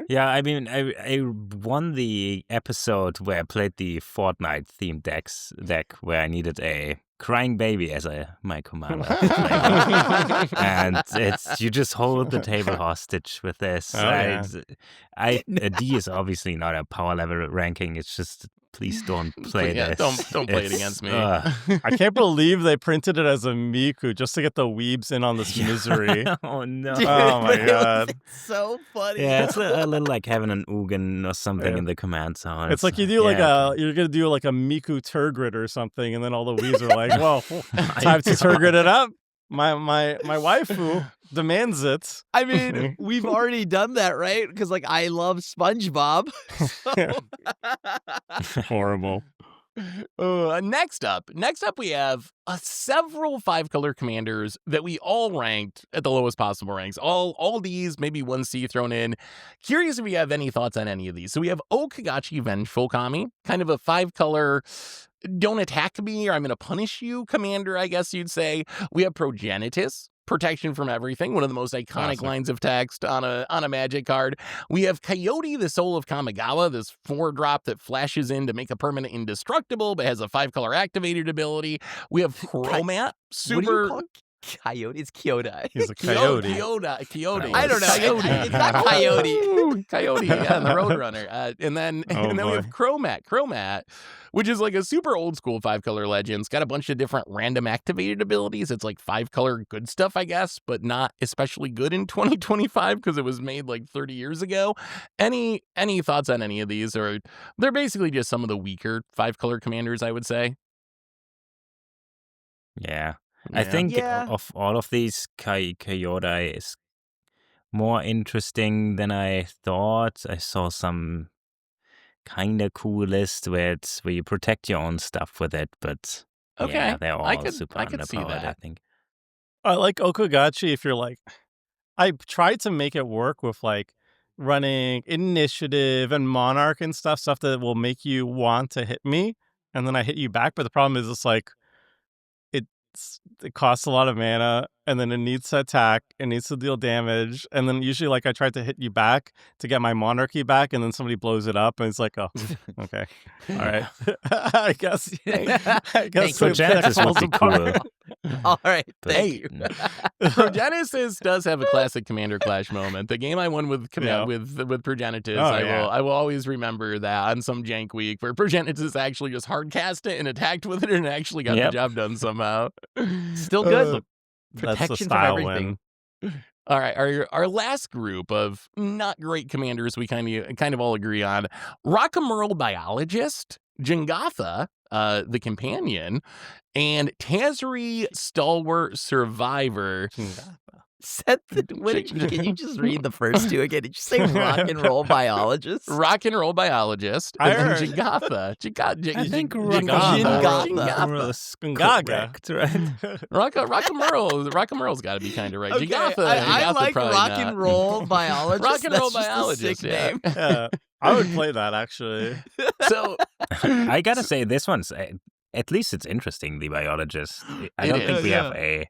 Yeah, I mean, I won the episode where I played the Fortnite themed deck where I needed a crying baby as my commander. And you just hold the table hostage with this. Oh, yeah. D is obviously not a power level ranking. It's just please don't play Yeah, this. don't play it It's, against me. I can't believe they printed it as a Miku just to get the weebs in on this misery. Oh no. Dude, Oh, my but God. It's so funny. Yeah, it's a little like having an Ugin or something Yeah. in the command zone. It's like you do like okay. you're gonna do like a Miku Turgrid or something, and then all the weebs are like, well, time to Turgrid it up. My waifu demands it. I mean, we've already done that, right? Because like I love SpongeBob. Horrible. Next up we have several 5-color commanders that we all ranked at the lowest possible ranks. All these, maybe 1C thrown in. Curious if you have any thoughts on any of these. So we have Okagachi Vengeful Kami, kind of a 5-color don't attack me or I'm going to punish you commander, I guess you'd say. We have Progenitus, protection from everything, one of the most iconic Classic. lines of text on a Magic card. We have Coyote, the Soul of Kamigawa, this 4-drop that flashes in to make a permanent indestructible, but has a 5-color activated ability. We have Chromat, super. What do you call Coyote? It's Kyodai. He's a coyote. Coyote. I don't know. Coyote. It's not Coyote. Coyote, yeah, and the Roadrunner. And then Oh, we boy. have Chromat, which is like a super old school 5-color legend. It's got a bunch of different random activated abilities. It's like 5-color good stuff, I guess, but not especially good in 2025 because it was made like 30 years ago. Any thoughts on any of these? Or they're basically just some of the weaker 5-color commanders, I would say. Yeah. I think Yeah. of all of these, Kyodai is more interesting than I thought. I saw some kind of cool list where you protect your own stuff with it, but Okay, yeah, they're all I could super see underpowered, I that. think. I like Okagachi if you're like, I tried to make it work with like running initiative and monarch and stuff that will make you want to hit me, and then I hit you back. But the problem is it's like it costs a lot of mana, and then it needs to attack, it needs to deal damage, and then usually like I tried to hit you back to get my monarchy back, and then somebody blows it up, and it's like, oh, okay, all right, I guess Genesis would be cool. All right. But, Thank you. Progenitus does have a classic Commander Clash moment. The game I won with Yeah. with Progenitus, Oh, I will always remember that on some jank week where Progenitus actually just hard cast it and attacked with it and actually got the Yep. job done somehow. Still good. That's the Protection from style everything. win. All right, our last group of not great commanders we kind of all agree on: Rockamerl Biologist, Jengatha, the companion, and Tazri Stalwart Survivor. Can you just read the first two again? Did you say rock and roll biologist? Rock and roll biologist, I and then heard- Jengatha. I think Jingatha. is Gaga. correct, right? Rockamerl's got to be kind of right. Okay, Jengatha, I Jengatha like probably rock not. and roll biologist. Rock and roll That's just a biologist, sick yeah. name. Yeah, I would play that actually. So I gotta say, this one's at least it's interesting. The biologist. I It don't is, think we have yeah. a.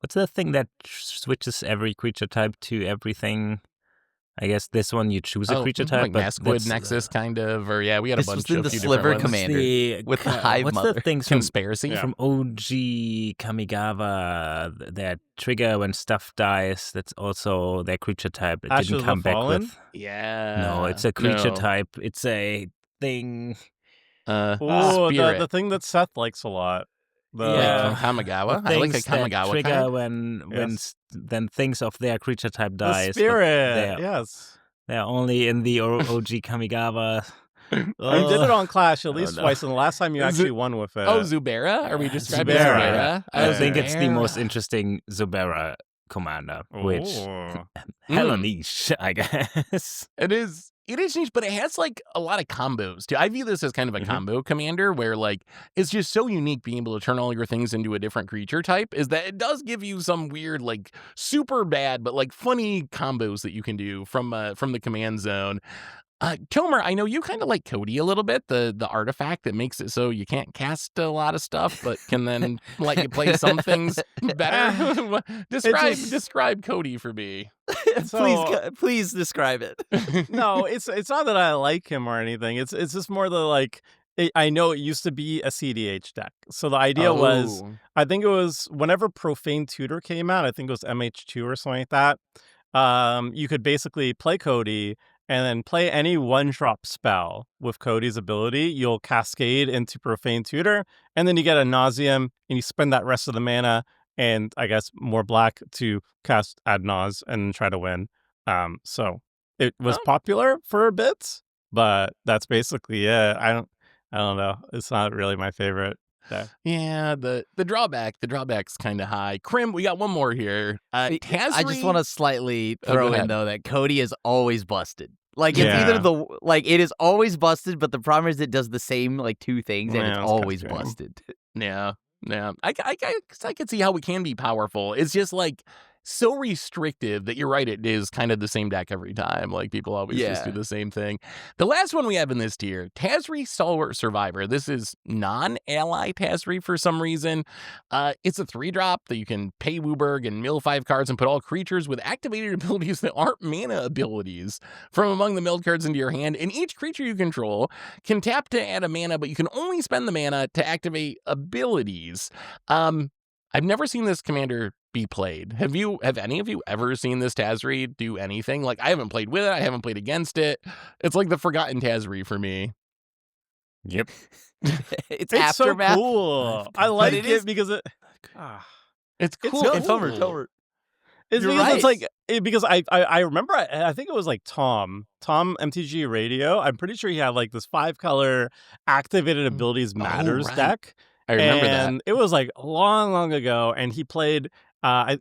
What's the thing that switches every creature type to everything? I guess this one you choose a creature type, like but Masquid that's, Nexus kind of, or yeah, we had a This was bunch in of the few Sliver different ones. Commander the, with the Hive what's Mother. the things from Conspiracy. Yeah. OG Kamigawa that trigger when stuff dies? That's also their creature type. It Ashes didn't of come the back Fallen? with. Yeah. No, it's a creature No. type. It's a thing. Oh, Spirit. the thing that Seth likes a lot. The, Yeah. Kamigawa. The I like a things that Kamigawa trigger card. when Yes. then things of their creature type the dies. but spirit. they're- Yes. They're only in the OG Kamigawa. You did it on Clash at least no. twice, and the last time you Is actually it- won with it. Oh, Zubera? Are we describing Zubera. Zubera? I Oh, think it's the Zubera. most interesting Zubera commander, which Ooh. hella niche, I guess. It is niche, but it has like a lot of combos too. I view this as kind of a Mhm. combo commander where like it's just so unique being able to turn all your things into a different creature type is that it does give you some weird, like super bad, but like funny combos that you can do from the command zone. Tomer, I know you kind of like Cody a little bit, the artifact that makes it so you can't cast a lot of stuff, but can then let you play some things better. Describe Cody for me. Please describe it. No, it's not that I like him or anything. It's just more the like I know it used to be a CDH deck. So the idea was, I think it was whenever Profane Tutor came out, I think it was MH2 or something like that. You could basically play Cody and then play any one-drop spell with Cody's ability. You'll cascade into Profane Tutor, and then you get a Nauseam, and you spend that rest of the mana and, I guess, more black to cast Ad Naus and try to win. So it was popular for a bit, but that's basically it. I don't know. It's not really my favorite. Yeah, the drawback's kind of high. Krim, we got one more here. Tazri... I just want to slightly throw in though that Cody is always busted. Like it's either it is always busted, but the problem is it does the same like two things and it's always busted. Yeah. I can see how it can be powerful. It's just like so restrictive that you're right, it is kind of the same deck every time. Like people always just do the same thing. The last one we have in this tier, Tazri Stalwart Survivor. This is non-ally Tazri for some reason. It's a 3-drop that you can pay WUBRG and mill 5 cards and put all creatures with activated abilities that aren't mana abilities from among the milled cards into your hand. And each creature you control can tap to add a mana, but you can only spend the mana to activate abilities. I've never seen this commander be played. Have any of you ever seen this Tazri do anything? Like, I haven't played with it. I haven't played against it. It's like the forgotten Tazri for me. Yep. It's so Aftermath. cool. I like it because it. It's cool. It's Tomer. It's You're because right. it's like because I remember I think it was like Tom MTG Radio. I'm pretty sure he had like this 5-color activated abilities matters deck. I remember and it was like long ago, and he played. I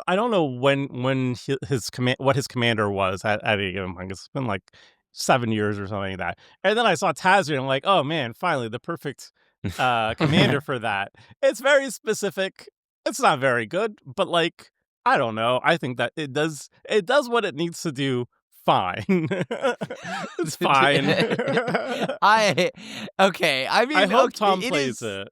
don't know when his commander was at any given point. It's been like 7 years or something like that. And then I saw Tazri, and I'm like, oh man, finally the perfect commander for that. It's very specific. It's not very good, but like I don't know. I think that it does what it needs to do. Fine. It's fine. I mean, I hope Tom plays it.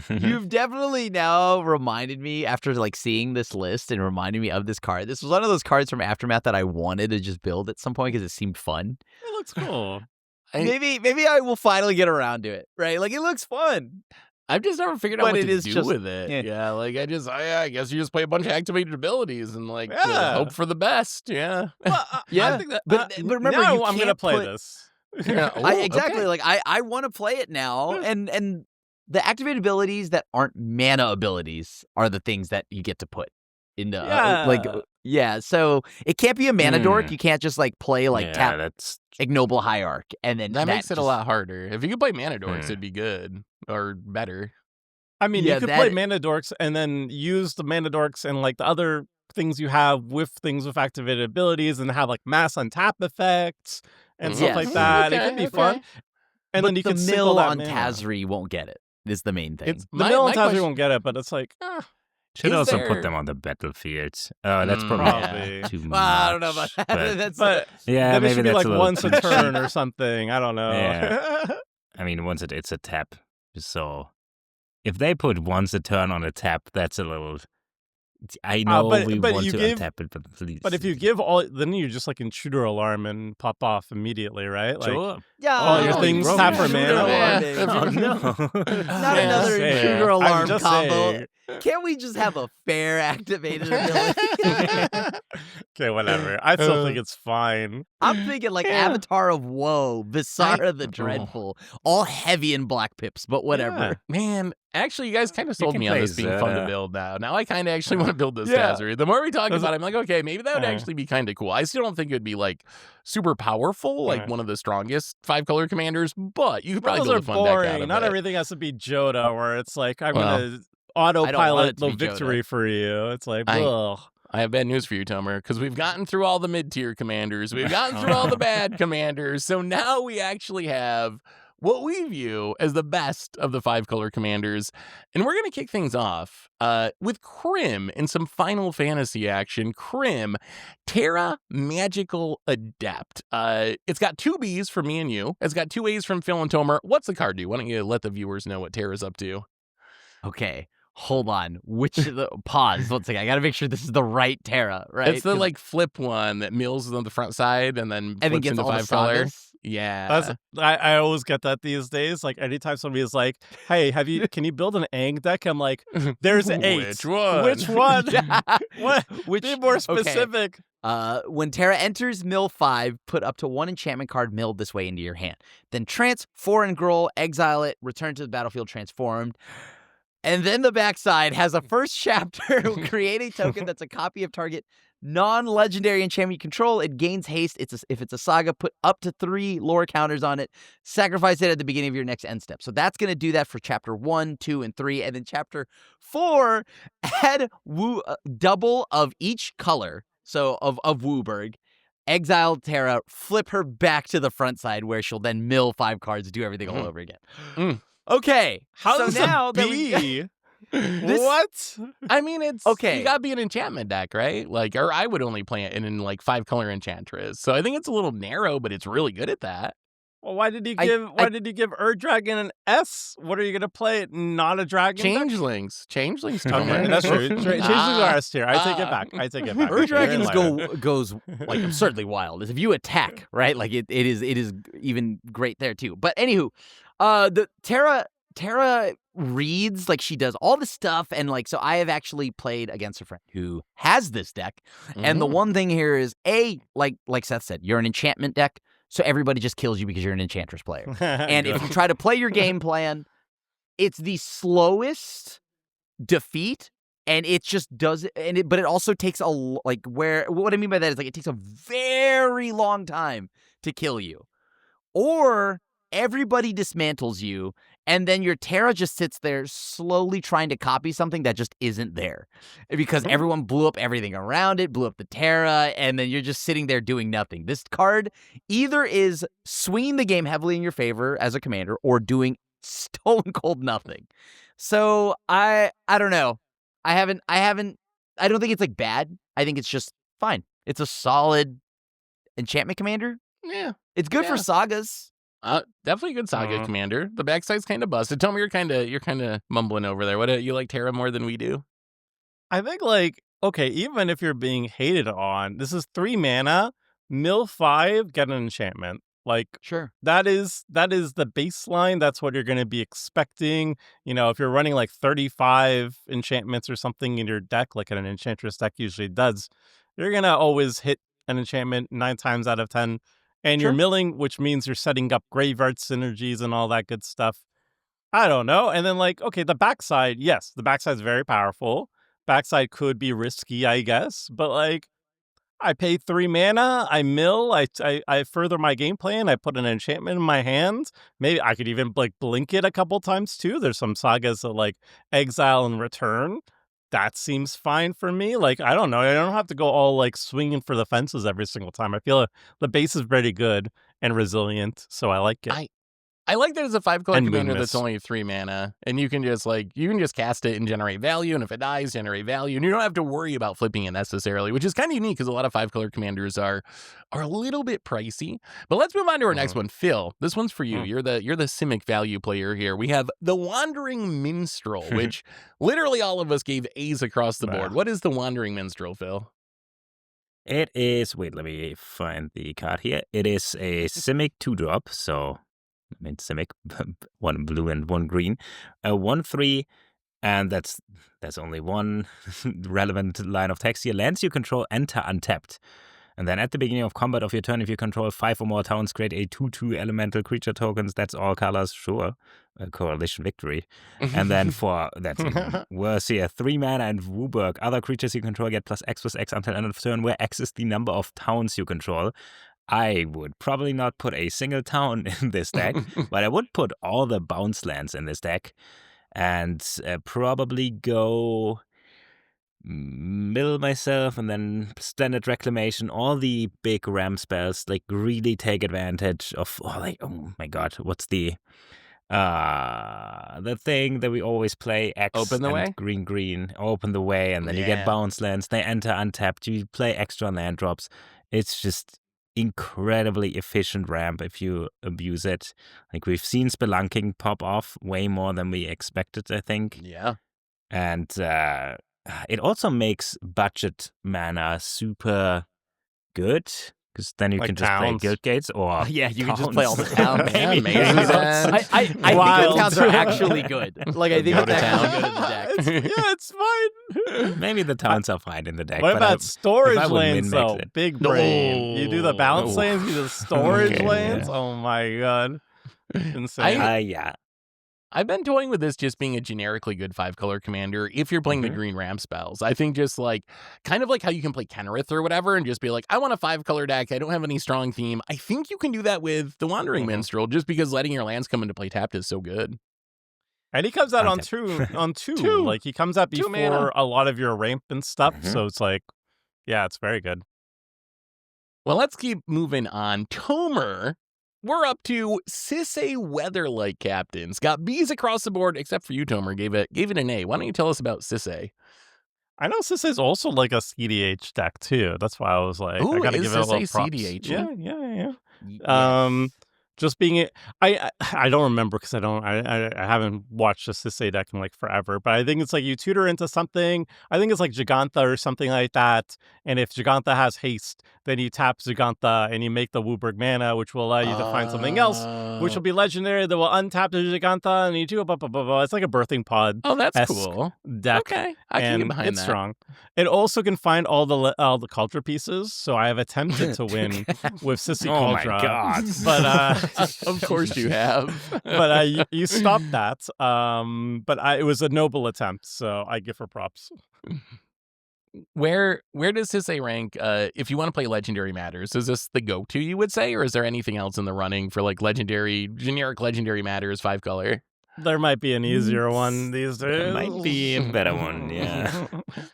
You've definitely now reminded me after like seeing this list and reminding me of this card. This was one of those cards from Aftermath that I wanted to just build at some point because it seemed fun. It looks cool. Maybe I will finally get around to it. Right? Like it looks fun. I've just never figured out what to do with it. Yeah. Like I guess you just play a bunch of activated abilities and like hope for the best. Yeah. Well, I think that, but remember, now I'm gonna play this. Exactly. Like I want to play it now, and the activated abilities that aren't mana abilities are the things that you get to put into So it can't be a mana dork. You can't just like play tap that's Ignoble Hierarch, and then that makes it a lot harder. If you could play mana dorks, it'd be good or better. I mean, you could play mana dorks and then use the mana dorks and like the other things you have with things with activated abilities and have like mass untap effects and stuff like that. It could be fun. And then you can mill on Tazri won't get it. Is the main thing. The mill on Tazri won't get it, but it's like. Should also put them on the battlefield. That's probably too much. I don't know about that. But yeah, maybe it should be that's like once a turn or something. I don't know. Yeah. I mean, once it's a tap. So if they put once a turn on a tap, that's a little. I know we want to untap it, but please. But if you give all, then you just like intruder alarm and pop off immediately, right? Like, sure. Yeah. All your things tap for mana. Oh no! Not another intruder alarm combo. Saying. Can't we just have a fair activated ability? Okay, whatever. I still think it's fine. I'm thinking like Avatar of Woe, Visara the Dreadful, all heavy in black pips, but whatever. Yeah. Man, actually, you guys kind of sold me on this being fun to build now. Now I kind of actually want to build this Tazri. The more we talk about it, I'm like, okay, maybe that would actually be kind of cool. I still don't think it would be like super powerful, like one of the strongest 5-color commanders, but you could probably build a fun deck out of Not it. everything has to be Joda, where it's like, I'm going to autopilot the victory for you. It's like, ugh. I have bad news for you, Tomer, because we've gotten through all the mid-tier commanders. We've gotten through all the bad commanders. So now we actually have what we view as the best of the 5-color commanders. And we're going to kick things off with Krim in some Final Fantasy action. Krim, Terra Magical Adept. It's got 2 Bs from me and you. It's got 2 As from Phil and Tomer. What's the card do? Why don't you let the viewers know what Terra's up to? Okay. Hold on. Pause. 1 second. I gotta make sure this is the right Terra, right? It's the like flip one that mills on the front side and then flips gets into all the 5-color. Yeah. I always get that these days. Like anytime somebody is like, "Hey, can you build an Aang deck?" I'm like, "There's 8. Which one? Which one? Yeah. What? Which Be more okay. specific." When Terra enters mill 5, put up to 1 enchantment card milled this way into your hand. Then trance 4 and Gruul, exile it, return to the battlefield transformed. And then the backside has a first chapter. Create a token that's a copy of target non-legendary enchantment you control. It gains haste. If it's a saga, put up to 3 lore counters on it. Sacrifice it at the beginning of your next end step. So that's going to do that for chapter 1, 2, and 3. And then chapter 4, add double of each color. So of WUBRG. Exile Terra, flip her back to the front side where she'll then mill 5 cards, do everything all over again. Mm. Okay, How so does now it that we be? What? I mean, it's Okay. You gotta be an enchantment deck, right? Like, or I would only play it in like 5-color Enchantress. So I think it's a little narrow, but it's really good at that. Well, why did you I- give I- Ur-Dragon an S? What are you gonna play? Not a dragon deck? Changelings, Tomer. Okay, that's true. Changelings are S tier. I take it back. Ur-Dragons You're a liar. goes like absurdly wild. If you attack, right? Like it is even great there too. But anywho, the Terra reads like she does all this stuff, and like so I have actually played against a friend who has this deck. And the one thing here is like Seth said, you're an enchantment deck, so everybody just kills you because you're an enchantress player. And if you try to play your game plan, it's the slowest defeat, and it just does it. But it also takes what I mean by that is like it takes a very long time to kill you, or everybody dismantles you, and then your Terra just sits there slowly trying to copy something that just isn't there because everyone blew up everything around it, blew up the Terra, and then you're just sitting there doing nothing. This card either is swinging the game heavily in your favor as a commander or doing stone cold nothing. So I don't know. I don't think it's like bad. I think it's just fine. It's a solid enchantment commander. Yeah. It's good for Yeah. sagas. Definitely a good saga commander. The backside's kind of busted. Tell me, you're kind of mumbling over there. What you like Terra more than we do? I think okay, even if you're being hated on, this is 3 mana, mill 5, get an enchantment. Like Sure. that is the baseline. That's what you're going to be expecting. If you're running like 35 enchantments or something in your deck, like an enchantress deck usually does, you're going to always hit an enchantment 9 times out of 10. And you're milling, which means you're setting up graveyard synergies and all that good stuff. I don't know. And then okay, the backside, yes, the backside's very powerful. Backside could be risky, I guess. But I pay 3 mana, I mill, I further my game plan, I put an enchantment in my hand. Maybe I could even blink it a couple times too. There's some sagas that exile and return. That seems fine for me. I don't know. I don't have to go all swinging for the fences every single time. I feel the base is pretty good and resilient, so I like it. I like that it's a 5-color And commander Moonmist. that's only 3 mana, and you can just cast it and generate value, and if it dies, generate value, and you don't have to worry about flipping it necessarily, which is kind of unique because a lot of 5-color commanders are a little bit pricey. But let's move on to our next one, Phil. This one's for you. You're the Simic value player here. We have the Wandering Minstrel, which literally all of us gave A's across the board. What is the Wandering Minstrel, Phil? It is, wait, let me find the card here. It is a Simic 2-drop, so Simic, 1 blue and 1 green, 1/3, and that's only one relevant line of text here. Lands you control enter untapped, and then at the beginning of combat of your turn, if you control 5 or more towns, create a 2/2 elemental creature tokens. That's all colors, sure. Coalition victory. And then that's even worse here, 3 mana and WUBRG. Other creatures you control get +X until end of turn, where X is the number of towns you control. I would probably not put a single town in this deck, but I would put all the bounce lands in this deck and probably go mill myself and then standard reclamation, all the big ram spells, really take advantage of, oh my god, what's the thing that we always play, X Open the and way? green, open the way, and then you get bounce lands, they enter untapped, you play extra land drops. It's just incredibly efficient ramp if you abuse it. We've seen Spelunking pop off way more than we expected, I think. Yeah. And it also makes budget mana super good Because then you Like can just play towns. Guild Gates or Yeah, you can just play all the towns. towns. Yeah, Maybe. mazes. I think the Wild. towns are actually good. Like I think Go the to towns town. are good in the deck. Yeah, it's fine. Maybe the towns are fine in the deck. What but about storage if I would lanes, min-max though? it. Big brain. You do the balance Oh. lanes, you do the storage Okay, lanes. yeah. Oh my god. Insane. Yeah. I've been toying with this just being a generically good 5-color commander if you're playing the green ramp spells. I think just like, kind of like how you can play Kenrith or whatever and just be like, I want a 5-color deck. I don't have any strong theme. I think you can do that with the Wandering Minstrel just because letting your lands come into play tapped is so good. And he comes out on Untap. two. Two. Like he comes out 2 mana. before a lot of your ramp and stuff. Mhm. So it's like, yeah, it's very good. Well, let's keep moving on. Tomer, we're up to Sisay Weatherlight Captains. Got Bs across the board, except for you, Tomer. Gave it an A. Why don't you tell us about Sisay? I know Sisay's also like a CDH deck too. That's why I was like, I Ooh, gotta is give it a little Sisay props. CDH? Yeah. Yes. Just being I don't remember because I haven't watched a Sisay deck in like forever, but I think it's like you tutor into something. I think it's like Giganta or something like that. And if Giganta has haste, then you tap Giganta and you make the WUBRG mana, which will allow you to find something else, which will be legendary that will untap the Giganta, and you do blah blah blah blah. It's like a birthing pod Oh, that's esque cool. deck. Okay, I can And get behind it's that. strong. It also can find all the culture pieces, so I have attempted to win with Sissy Oh my Cauldron. god. But Of course you have. but you stopped that. But it was a noble attempt, so I give her props. Where does Sisay rank if you want to play Legendary Matters? Is this the go-to, you would say, or is there anything else in the running for like generic Legendary Matters 5-color? There might be an easier one these days. There might be a better one, yeah.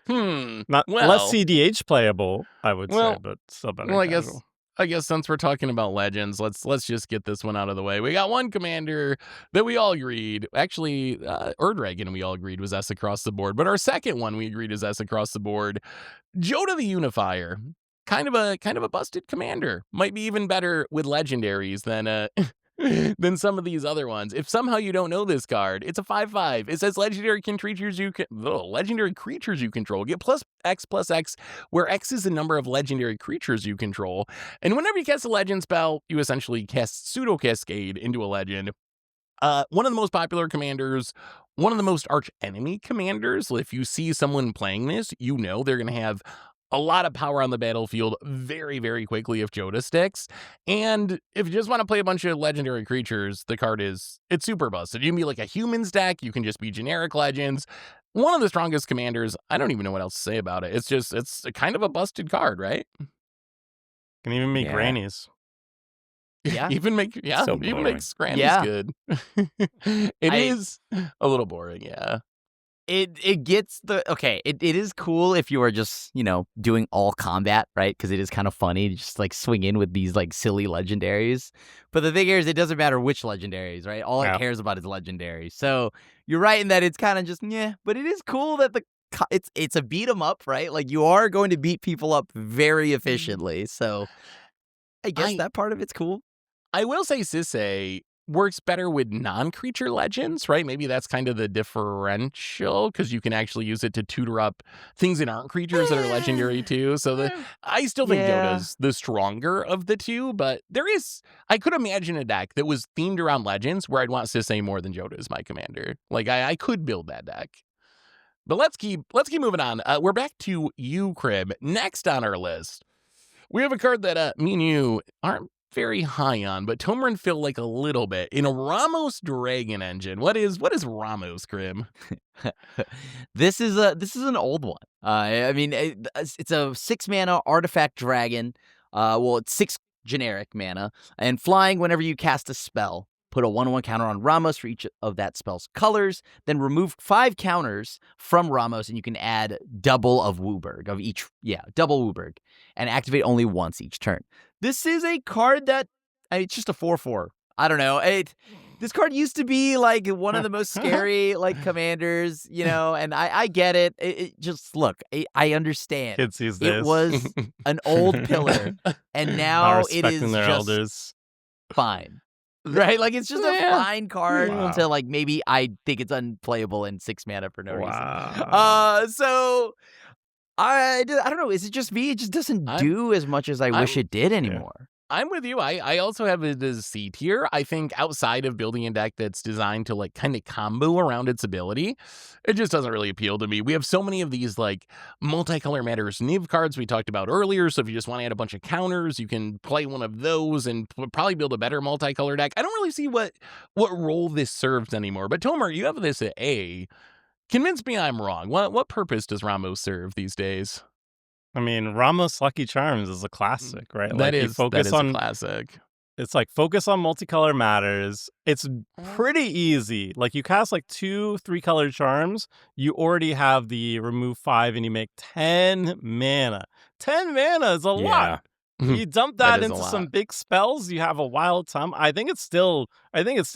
Not Well- less CDH playable, I would say, Well- but still better. Well, casual. I guess since we're talking about legends, let's just get this one out of the way. We got one commander that we all agreed, actually, Ur-Dragon we all agreed was S across the board, but our second one we agreed is S across the board. Joda the Unifier, kind of a busted commander. Might be even better with legendaries than than some of these other ones. If somehow you don't know this card, it's a 5/5. It says legendary creatures you control get +X, where X is the number of legendary creatures you control. And whenever you cast a legend spell, you essentially cast Pseudo Cascade into a legend. One of the most popular commanders, one of the most arch enemy commanders. If you see someone playing this, you know they're going to have a lot of power on the battlefield very, very quickly if Joda sticks. And if you just want to play a bunch of legendary creatures, the card it's super busted. You can be like a humans deck, you can just be generic legends. One of the strongest commanders. I don't even know what else to say about it. It's kind of a busted card, right? Can even make Yeah. grannies. Yeah. Even make So even boring. makes Granny's Yeah. good. It I- is a little boring, yeah. It gets it is cool if you are just, doing all combat, right? Because it is kind of funny to just like swing in with these like silly legendaries. But the thing here is it doesn't matter which legendaries, right? All Yeah. it cares about is legendary. So you're right in that it's kind of just, but it is cool that it's a beat 'em up, right? Like you are going to beat people up very efficiently. So I guess that part of it's cool. I will say Sisay works better with non-creature legends, right? Maybe that's kind of the differential because you can actually use it to tutor up things that aren't creatures that are legendary too. So I still think Yeah. Joda's the stronger of the two, but I could imagine a deck that was themed around legends where I'd want Sisay more than Joda as my commander. Like I could build that deck. But let's keep moving on. We're back to you, Crib. Next on our list, we have a card that me and you aren't very high on, but Tomer and Phil like a little bit. In a Ramos Dragon Engine. What is Ramos, Grim? This is an old one. I mean, it's a 6 mana artifact dragon. It's 6 generic mana and flying whenever you cast a spell. Put a 1/1 counter on Ramos for each of that spell's colors. Then remove 5 counters from Ramos, and you can add double of WUBRG of each. Yeah, double WUBRG, and activate only once each turn. This is a card that it's just a 4/4. I don't know. This card used to be like one of the most scary like commanders, and I get it. It just look, I understand. Kids these days. It was an old pillar, and Not now it respecting is their just elders. fine. Right? Like it's just a Yeah. fine card Wow. to like maybe I think it's unplayable in 6 mana for no reason. Wow. So I don't know. Is it just me? It just doesn't I'm- do as much as I wish it did anymore. I'm with you. I also have it as C tier. I think outside of building a deck that's designed to like kind of combo around its ability, it just doesn't really appeal to me. We have so many of these like multicolor matters Niv cards we talked about earlier. So if you just want to add a bunch of counters, you can play one of those and probably build a better multicolor deck. I don't really see what role this serves anymore. But Tomer, you have this at A. Convince me I'm wrong. What purpose does Ramos serve these days? I mean, Ramos Lucky Charms is a classic, right? That is a classic. It's like focus on multicolor matters. It's pretty easy. Like you cast like 2-3 color charms, you already have the remove 5 and you make 10 mana. 10 mana is a lot. You dump that into some big spells, you have a wild time. I think it still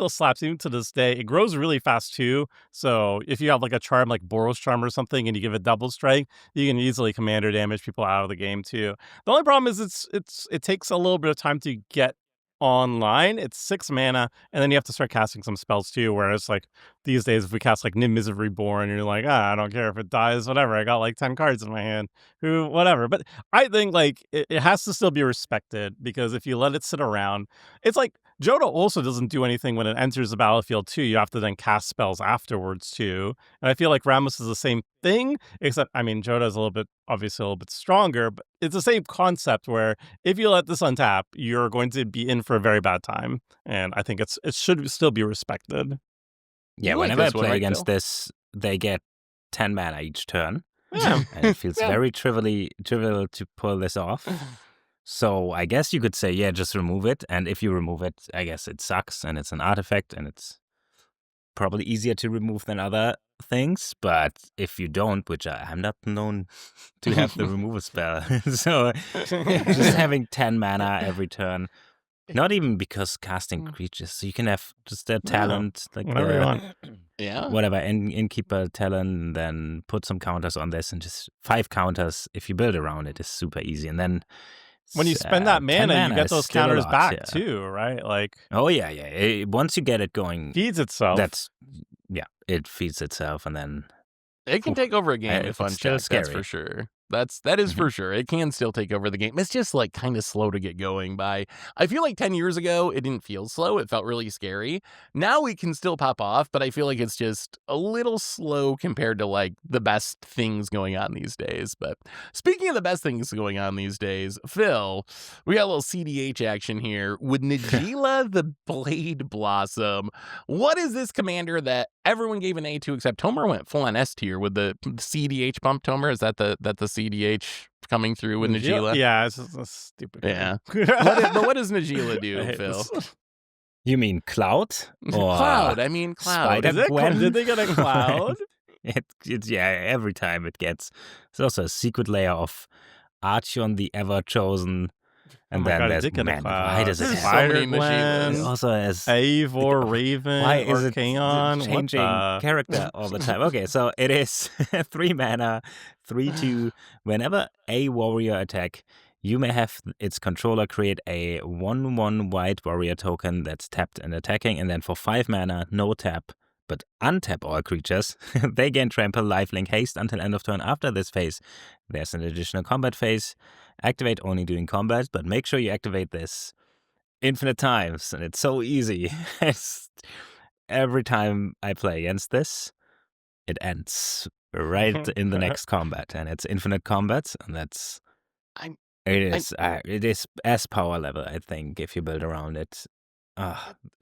slaps even to this day. It grows really fast too. So if you have like a charm like Boros Charm or something and you give it double strike, you can easily commander damage people out of the game too. The only problem is it takes a little bit of time to get online. It's 6 mana, and then you have to start casting some spells too. Whereas like these days, if we cast like Niv Mizzet Reborn, you're like, I don't care if it dies, whatever. I got like 10 cards in my hand, whatever. But I think like it has to still be respected, because if you let it sit around, it's like Joda also doesn't do anything when it enters the battlefield too. You have to then cast spells afterwards too. And I feel like Ramos is the same thing, except I mean Joda is obviously a little bit stronger, but it's the same concept where if you let this untap, you're going to be in for a very bad time. And I think it should still be respected. Yeah, whenever I play against this, they get 10 mana each turn. Yeah. And it feels very trivial to pull this off. So I guess you could say, yeah, just remove it. And if you remove it, I guess it sucks and it's an artifact and it's probably easier to remove than other things. But if you don't, which I'm not known to have the removal spell, so just having 10 mana every turn, not even because casting creatures, so you can have just their talent, like whatever you want. Whatever, innkeeper talent, and then put some counters on this, and just 5 counters if you build around it is super easy. And then when you spend that mana, you get those counters back yeah. too, right? Like, oh yeah. Once you get it going, feeds itself. It feeds itself, and then it can take over a game if unchecked. That's for sure. That is for sure. It can still take over the game. It's just like kind of slow to get going by. I feel like 10 years ago, it didn't feel slow. It felt really scary. Now it can still pop off, but I feel like it's just a little slow compared to like the best things going on these days. But speaking of the best things going on these days, Phil, we got a little CDH action here with Najeela the Blade Blossom. What is this commander that everyone gave an A to except Tomer went full on S tier with the CDH bump? Tomer, is that the CDH coming through with Najeela? Yeah, it's a stupid. Yeah. What does Najeela do, Phil? You mean Cloud? Or Cloud. I mean Cloud. Did they get a Cloud? It's every time it gets. There's also a secret layer of Archeon the Ever Chosen. And then there's why does it have so many Najeelas? Also as Eivor, Raven, why is it Archaon, changing character all the time? Okay, so it is 3 mana, 3/2. Whenever a warrior attack, you may have its controller create a 1/1 white warrior token that's tapped and attacking, and then for 5 mana, no tap, but untap all creatures. They gain trample, lifelink, haste until end of turn. After this phase, there's an additional combat phase. Activate only during combat, but make sure you activate this infinite times, and it's so easy. Every time I play against this, it ends right in the next combat, and it's infinite combat, and it is S power level, I think, if you build around it.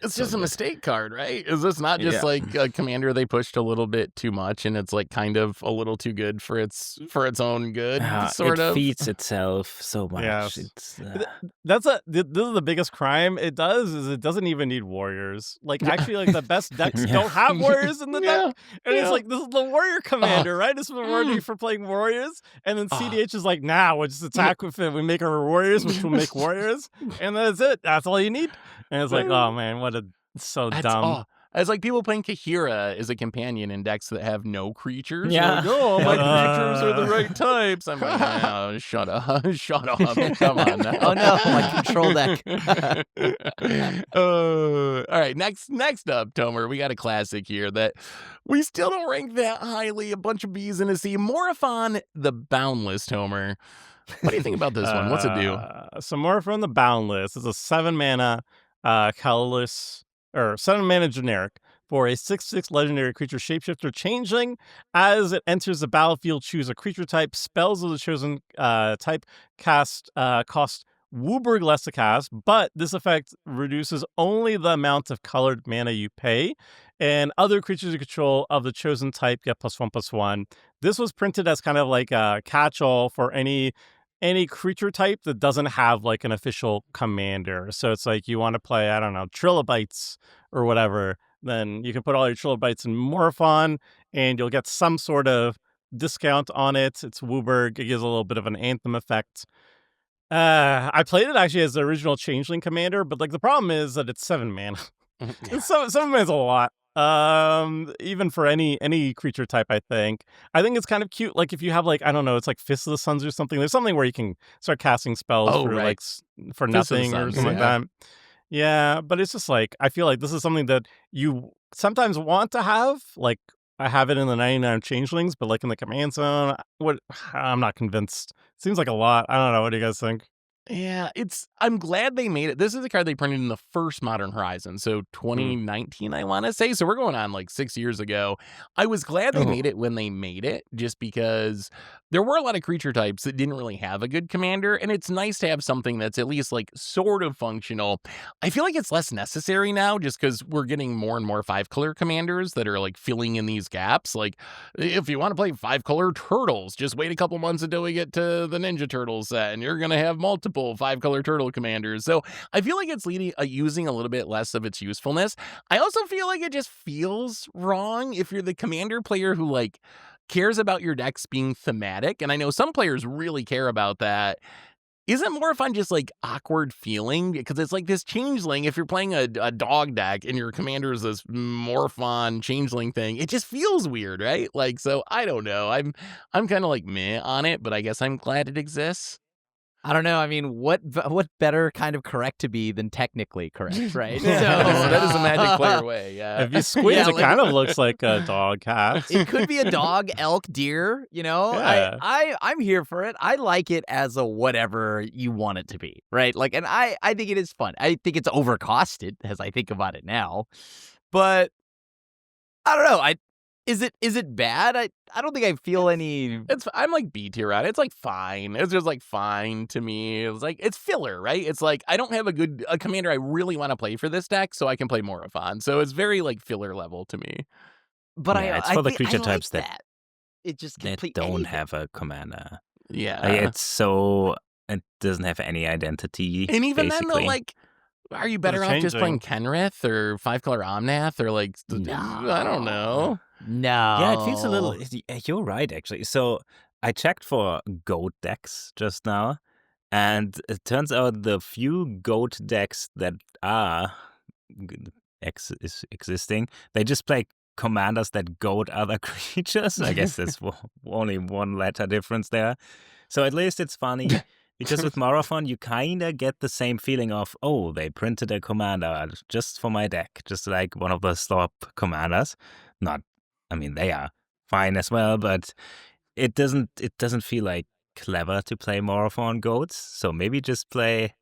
It's just a mistake card, right? Is this not just like a commander they pushed a little bit too much and it's like kind of a little too good for its own good, sort of? It feeds itself so much. Yes. It's, this is the biggest crime it does, is it doesn't even need warriors. Like, actually, like the best decks don't have warriors in the deck. And it's like, this is the warrior commander, right? This is the warrior for playing warriors. And then CDH is like, we'll just attack with it. We make our warriors, which will make warriors. And that's it. That's all you need. And it's like, oh man, so dumb. It's like people playing Kahira as a companion in decks that have no creatures. They're Yeah. like, oh, my creatures are the right types. I'm like, oh, shut up. Shut up. Come on now. Oh no, my control deck. All right, next up, Tomer, we got a classic here that we still don't rank that highly. A bunch of B's in a C. Morophon the Boundless, Tomer. What do you think about this one? What's it do? So Morophon the Boundless is a 7-mana colorless or 7-mana generic for a 6/6 legendary creature shapeshifter changeling. As it enters the battlefield, choose a creature type. Spells of the chosen type cost WUBRG less to cast, but this effect reduces only the amount of colored mana you pay, and other creatures you control of the chosen type get +1/+1. This was printed as kind of like a catch-all for any creature type that doesn't have like an official commander. So it's like you want to play, I don't know, Trilobites or whatever, then you can put all your Trilobites in Morophon and you'll get some sort of discount on it. It's WUBRG. It gives a little bit of an anthem effect. I played it actually as the original Changeling commander, but like the problem is that it's 7 mana. Seven mana's a lot. Even for any creature type, I think it's kind of cute. Like if you have like, I don't know, it's like Fist of the Suns or something. There's something where you can start casting spells for right. like for Fist of the nothing or Suns, something like that. Yeah, but it's just like I feel like this is something that you sometimes want to have. Like I have it in the 99 Changelings, but like in the command zone, I'm not convinced. Seems like a lot. I don't know. What do you guys think? Yeah, I'm glad they made it. This is a card they printed in the first Modern Horizon, so 2019, I want to say. So we're going on like 6 years ago. I was glad they made it when they made it, just because there were a lot of creature types that didn't really have a good commander, and it's nice to have something that's at least like sort of functional. I feel like it's less necessary now, just because we're getting more and more 5-color commanders that are like filling in these gaps. Like if you want to play 5-color turtles, just wait a couple months until we get to the Ninja Turtles set, and you're gonna have multiple 5-color turtle commanders. So I feel like it's using a little bit less of its usefulness. I also feel like it just feels wrong if you're the commander player who like cares about your decks being thematic. And I know some players really care about that. Isn't more fun just like awkward feeling? Because it's like this changeling. If you're playing a dog deck and your commander is this Morphon changeling thing, it just feels weird, right? Like, so I don't know. I'm kind of like meh on it, but I guess I'm glad it exists. I don't know. I mean, what better kind of correct to be than technically correct, right? So that is a Magic player way. Yeah. If you squeeze, it kind of looks like a dog cat. It could be a dog, elk, deer. You know, Yeah. I'm here for it. I like it as a whatever you want it to be, right? Like, and I think it is fun. I think it's overcosted as I think about it now, but I don't know. Is it bad? I don't think I feel any. I'm like B tier on it. It's like fine. It's just like fine to me. It's like it's filler, right? It's like I don't have a commander I really want to play for this deck, so I can play Morophon. So it's very like filler level to me. But Yeah, it's I for the think creature I like types that that. It just They complete don't anything. have a commander. Yeah. Like, it doesn't have any identity. And even then, though, basically. like, are you better It's off just playing changing. Kenrith or 5-color Omnath or like, I don't know. No. Yeah, it feels a little. You're right, actually. So I checked for goat decks just now, and it turns out the few goat decks that are existing, they just play commanders that goat other creatures. I guess there's only one letter difference there. So at least it's funny. Because with Morophon, you kind of get the same feeling of, oh, they printed a commander just for my deck, just like one of the slop commanders. They are fine as well, but it doesn't feel like clever to play Morophon goats. So maybe just play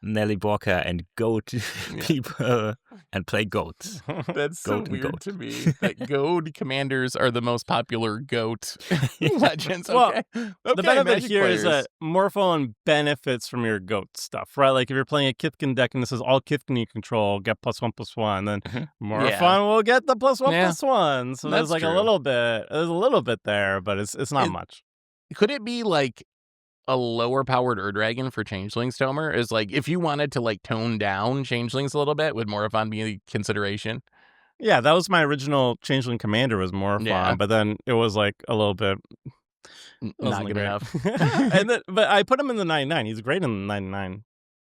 Nelly Walker and goat people and play goats. That's so Goat and weird goat. to me that goat commanders are the most popular goat legends. Well, Okay. The benefit Magic here is players. that Morphon benefits from your goat stuff, right? Like if you're playing a Kithkin deck and this is all Kithkin you control, get +1/+1, then Morphon will get the +1/+1. So That's there's like true. there's a little bit there, but it's not much. Could it be like a lower powered Ur-Dragon for Changelings, Tomer? Is like if you wanted to like tone down Changelings a little bit, would Morophon be a consideration? Yeah, that was my original Changeling commander was Morphon, Yeah. but then it was like a little bit Not wasn't good great. enough. But I put him in the 99. He's great in the 99.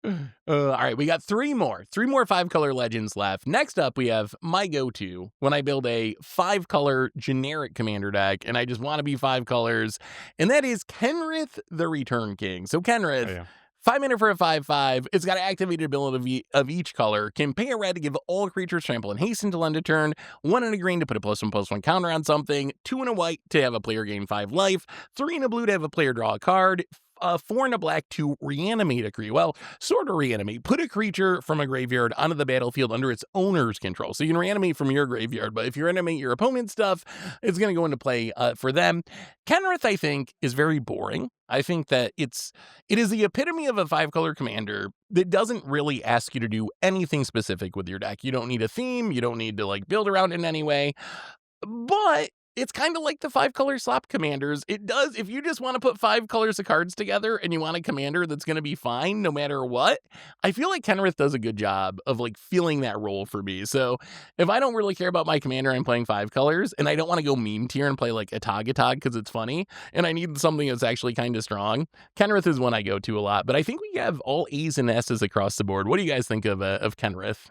All right, we got three more 5-color legends left. Next up, we have my go-to when I build a 5-color generic commander deck, and I just want to be 5 colors, and that is Kenrith the Return King. So Kenrith, Oh, yeah. 5 mana for a 5/5. It's got activated ability of each color. Can pay a red to give all creatures trample and haste until end of turn. 1 and a green to put a +1/+1 counter on something. 2 and a white to have a player gain 5 life. 3 and a blue to have a player draw a card. 4 and a black to reanimate a creature. Well, sort of reanimate. Put a creature from a graveyard onto the battlefield under its owner's control. So you can reanimate from your graveyard, but if you reanimate your opponent's stuff, it's going to go into play for them. Kenrith, I think, is very boring. I think that it is the epitome of a 5-color commander that doesn't really ask you to do anything specific with your deck. You don't need a theme. You don't need to like build around it in any way. But it's kind of like the 5-color slop commanders. It does, if you just want to put 5 colors of cards together and you want a commander that's going to be fine no matter what, I feel like Kenrith does a good job of like filling that role for me. So if I don't really care about my commander, I'm playing 5 colors, and I don't want to go meme tier and play like a Tog because it's funny, and I need something that's actually kind of strong, Kenrith is one I go to a lot. But I think we have all A's and S's across the board. What do you guys think of Kenrith?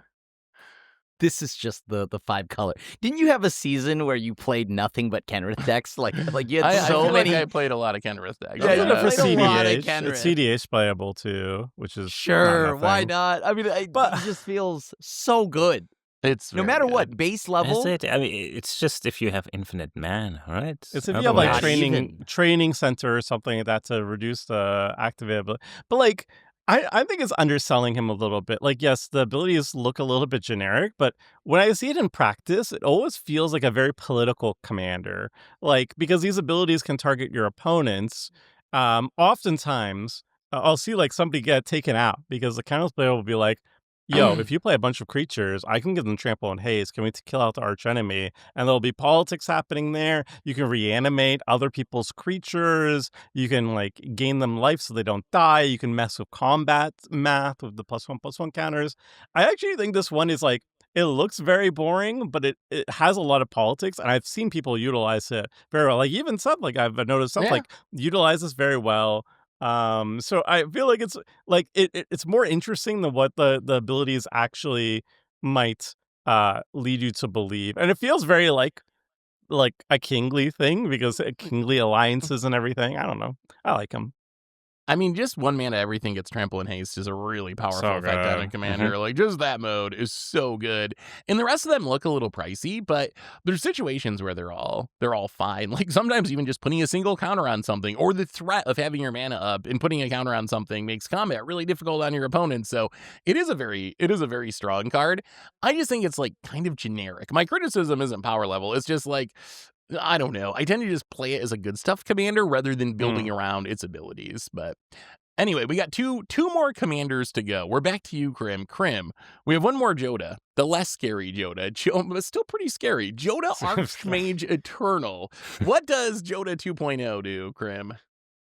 This is just the 5-color. Didn't you have a season where you played nothing but Kenrith decks? Like you had I so feel many. like I played a lot of Kenrith decks. Yeah, Even you if it's played a lot of CDH, Kenrith. it's CDH playable too, which is Sure, not why nothing. not? I mean, it just feels so good. It's No very matter good. what, base level. Is it? I mean, it's just if you have infinite mana, right? It's if you have like Otherwise- training center or something like that to reduce the activability. But like I think it's underselling him a little bit. Like, yes, the abilities look a little bit generic, but when I see it in practice, it always feels like a very political commander. Like, because these abilities can target your opponents. Oftentimes, I'll see like somebody get taken out because the counter player will be like, yo, if you play a bunch of creatures, I can give them trample and haste. Can we kill out the archenemy? And there'll be politics happening there. You can reanimate other people's creatures. You can like gain them life so they don't die. You can mess with combat math with the +1/+1 counters. I actually think this one is like, it looks very boring, but it has a lot of politics, and I've seen people utilize it very well. Like even Sub, like I've noticed Sub like utilize this very well. So I feel like it's like it's more interesting than what the abilities actually might lead you to believe, and it feels very like a kingly thing because kingly alliances and everything. I don't know, I like them. I mean, just 1 mana, everything gets trample and haste is a really powerful So effect on a good. commander. Like, just that mode is so good. And the rest of them look a little pricey, but there's situations where they're all fine. Like, sometimes even just putting a single counter on something, or the threat of having your mana up and putting a counter on something makes combat really difficult on your opponent. So it is a very strong card. I just think it's like kind of generic. My criticism isn't power level. It's just like, I don't know. I tend to just play it as a good stuff commander rather than building around its abilities. But anyway, we got two more commanders to go. We're back to you, Krim. Krim, we have one more Joda, the less scary Joda, but still pretty scary. Joda Archmage Eternal. What does Joda 2.0 do, Krim?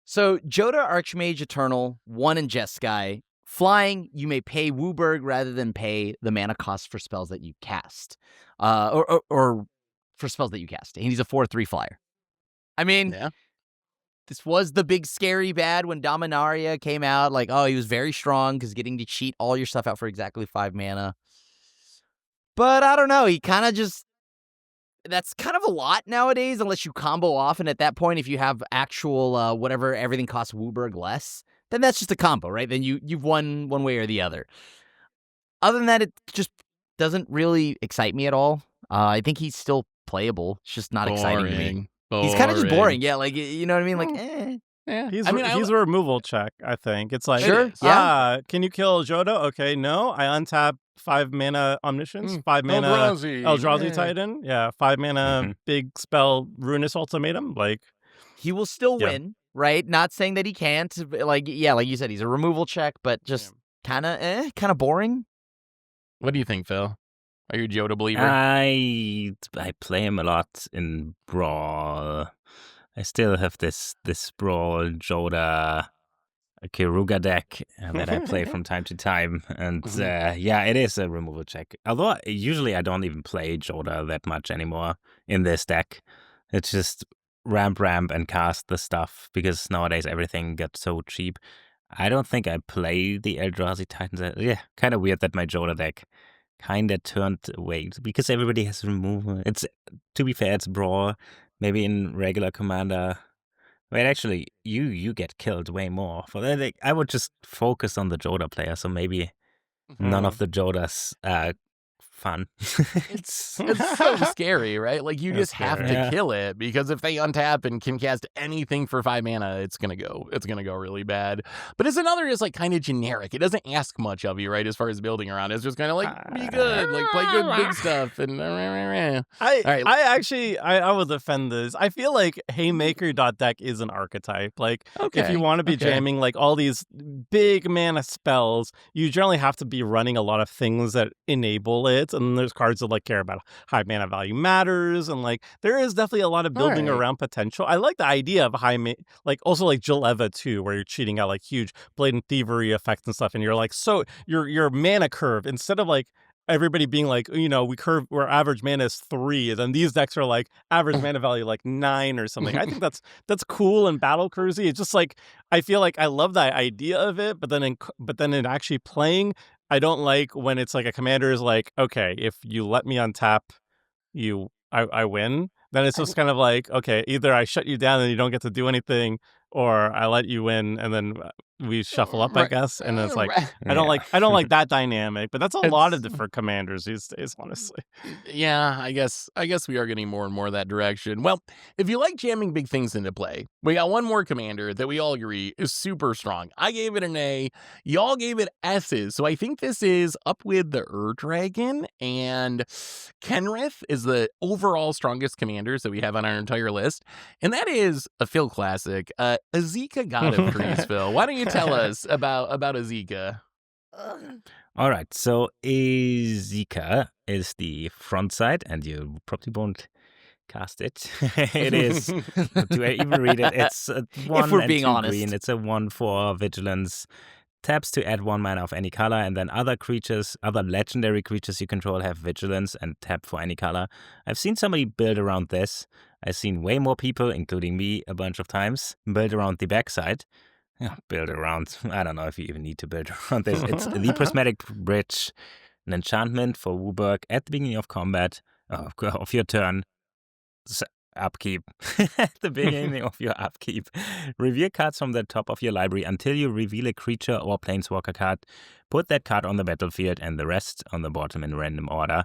So Joda Archmage Eternal, 1 in Jeskai. Flying, you may pay WUBRG rather than pay the mana cost for spells that you cast. Or for spells that you cast. And he's a 4/3 flyer. I mean, this was the big scary bad when Dominaria came out. Like, oh, he was very strong because getting to cheat all your stuff out for exactly 5 mana. But I don't know. He kind of just... That's kind of a lot nowadays unless you combo off. And at that point, if you have actual whatever everything costs WUBRG less, then that's just a combo, right? Then you've won one way or the other. Other than that, it just doesn't really excite me at all. I think he's still playable. It's just not exciting to me. He's kind of just boring. Yeah, like, you know what I mean? Like, Yeah. He's a removal check, I think. It's like, Sure, yeah. Can you kill Joda? Okay, no. I untap 5 mana Omniscience, 5 mana Eldrazi Titan. Yeah, 5 mana big spell Ruinous Ultimatum. Like, he will still win, right? Not saying that he can't. Like, yeah, like you said, he's a removal check, but just kind of boring. What do you think, Phil? Are you a Joda believer? I play him a lot in Brawl. I still have this Brawl Joda Kiruga deck that I play from time to time. And it is a removal check. Although usually I don't even play Joda that much anymore in this deck. It's just ramp and cast the stuff because nowadays everything gets so cheap. I don't think I play the Eldrazi Titans. Yeah, kind of weird that my Joda deck kind of turned away because everybody has removal. It's, to be fair, it's Brawl. Maybe in regular Commander. Wait, actually, you get killed way more. For that, like, I would just focus on the Joda player, so maybe none of the Jodas fun. It's so scary, right? Like, you It's just have scary. to Yeah. kill it, because if they untap and can cast anything for 5 mana, it's gonna go really bad. But it's another is like kind of generic. It doesn't ask much of you, right? As far as building around, it's just kind of like be good, like play good big stuff, and All right. I will defend this. I feel like Haymaker.deck is an archetype. Like, if you want to be jamming like all these big mana spells, you generally have to be running a lot of things that enable it. And there's cards that like care about high mana value matters, and like there is definitely a lot of building Alright. around potential. I like the idea of like also like Jileva too, where you're cheating out like huge Blatant Thievery effects and stuff, and you're like, so your mana curve, instead of like everybody being like, where average mana is 3, and then these decks are like average mana value like 9 or something. I think that's cool and battle cruisy. It's just like, I feel like I love the idea of it, but then in actually playing, I don't like when it's like a commander is like, okay, if you let me untap, I win. Then it's just kind of like, okay, either I shut you down and you don't get to do anything, or I let you win and then we shuffle up, I guess. And it's like, I don't like that dynamic, but that's a lot of different commanders these days, honestly. Yeah, I guess we are getting more and more that direction. Well, if you like jamming big things into play, we got one more commander that we all agree is super strong. I gave it an A. Y'all gave it S's. So I think this is up with the Dragon, and Kenrith is the overall strongest commanders that we have on our entire list. And that is a Phil classic. Azeka God of Trees, Phil. Why don't you tell us about Azeka? All right, so Azeka is the front side, and you probably won't cast it. It is. Do I even read it? It's a 1 we're and being 2 honest. green. It's a 1/4 vigilance. Taps to add 1 mana of any color, and then other legendary creatures you control have vigilance and tap for any color. I've seen somebody build around this. I've seen way more people, including me, a bunch of times, build around the backside. Yeah, build around. I don't know if you even need to build around this. It's the Prismatic Bridge, an enchantment for WUBRG at the beginning of combat, of your turn. Upkeep. At the beginning of your upkeep, reveal cards from the top of your library until you reveal a creature or planeswalker card. Put that card on the battlefield and the rest on the bottom in random order.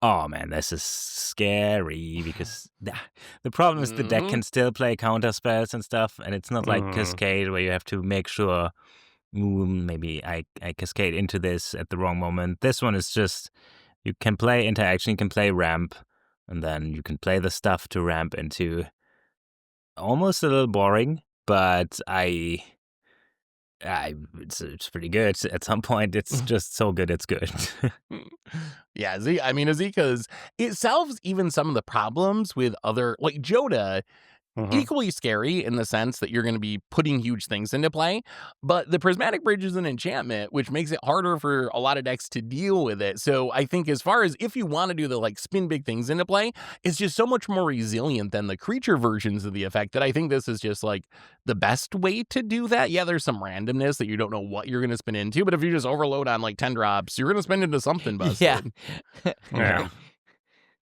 Oh man, this is scary because the problem is the deck can still play counter spells and stuff, and it's not like Cascade where you have to make sure maybe I cascade into this at the wrong moment. This one is just, you can play interaction, you can play ramp, and then you can play the stuff to ramp into. Almost a little boring, but it's pretty good. At some point, it's just so good, it's good. Yeah, Azeka's, it solves even some of the problems with other, like Joda, equally scary in the sense that you're going to be putting huge things into play, but the Prismatic Bridge is an enchantment, which makes it harder for a lot of decks to deal with it. So I think as far as if you want to do the like spin big things into play, it's just so much more resilient than the creature versions of the effect that I think this is just like the best way to do that. Yeah, there's some randomness that you don't know what you're going to spin into, but if you just overload on like 10 drops, you're going to spin into something busted. Yeah.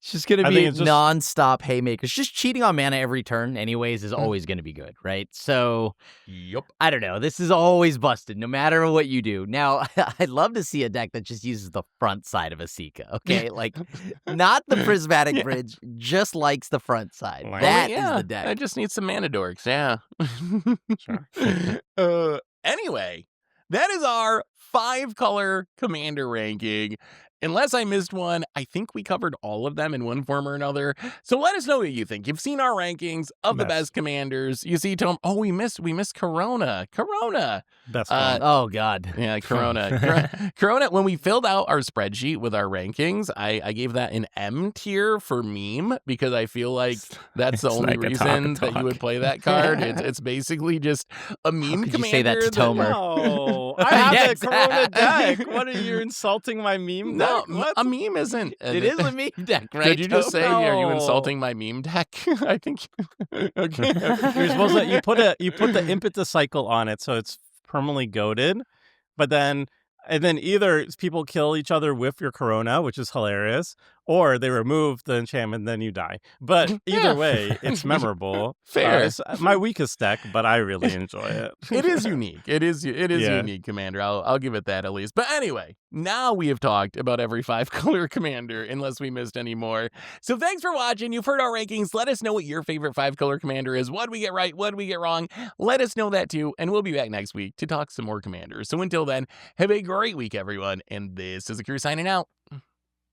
It's just going to I be think it's just- nonstop haymakers. Just cheating on mana every turn, anyways, is always going to be good, right? So, Yup. I don't know. This is always busted, no matter what you do. Now, I'd love to see a deck that just uses the front side of Azeka, okay? Like, not the Prismatic Bridge, just likes the front side. Like- That is yeah, the deck. I just need some mana dorks, yeah. Sure. Anyway, that is our 5-color commander ranking. Unless I missed one, I think we covered all of them in one form or another. So let us know what you think. You've seen our rankings of the best commanders. You see, Tom. Oh, we missed Corona. Best one. Oh, God. Yeah, Corona. Corona, when we filled out our spreadsheet with our rankings, I gave that an M tier for meme because I feel like that's the It's only like a reason that you talk. would play that card. It's basically just a meme could you commander. say that to Tomer? No, I have Yeah, the Corona exactly. deck. What are you insulting my meme No, deck? What? a meme isn't. It is a meme deck, right? Did you just say, are you No. insulting my meme deck? I think. Okay. You're supposed to you put the impetus cycle on it, so it's permanently goated, but then either people kill each other with your corona, which is hilarious, or they remove the enchantment, then you die. But either Yeah. way, it's memorable. Fair. It's my weakest deck, but I really enjoy it. It is unique. It is Yeah. unique, Commander. I'll give it that at least. But anyway, now we have talked about every 5-color commander, unless we missed any more. So thanks for watching. You've heard our rankings. Let us know what your favorite 5-color commander is. What did we get right? What did we get wrong? Let us know that too, and we'll be back next week to talk some more commanders. So until then, have a great week, everyone. And this is Akira signing out.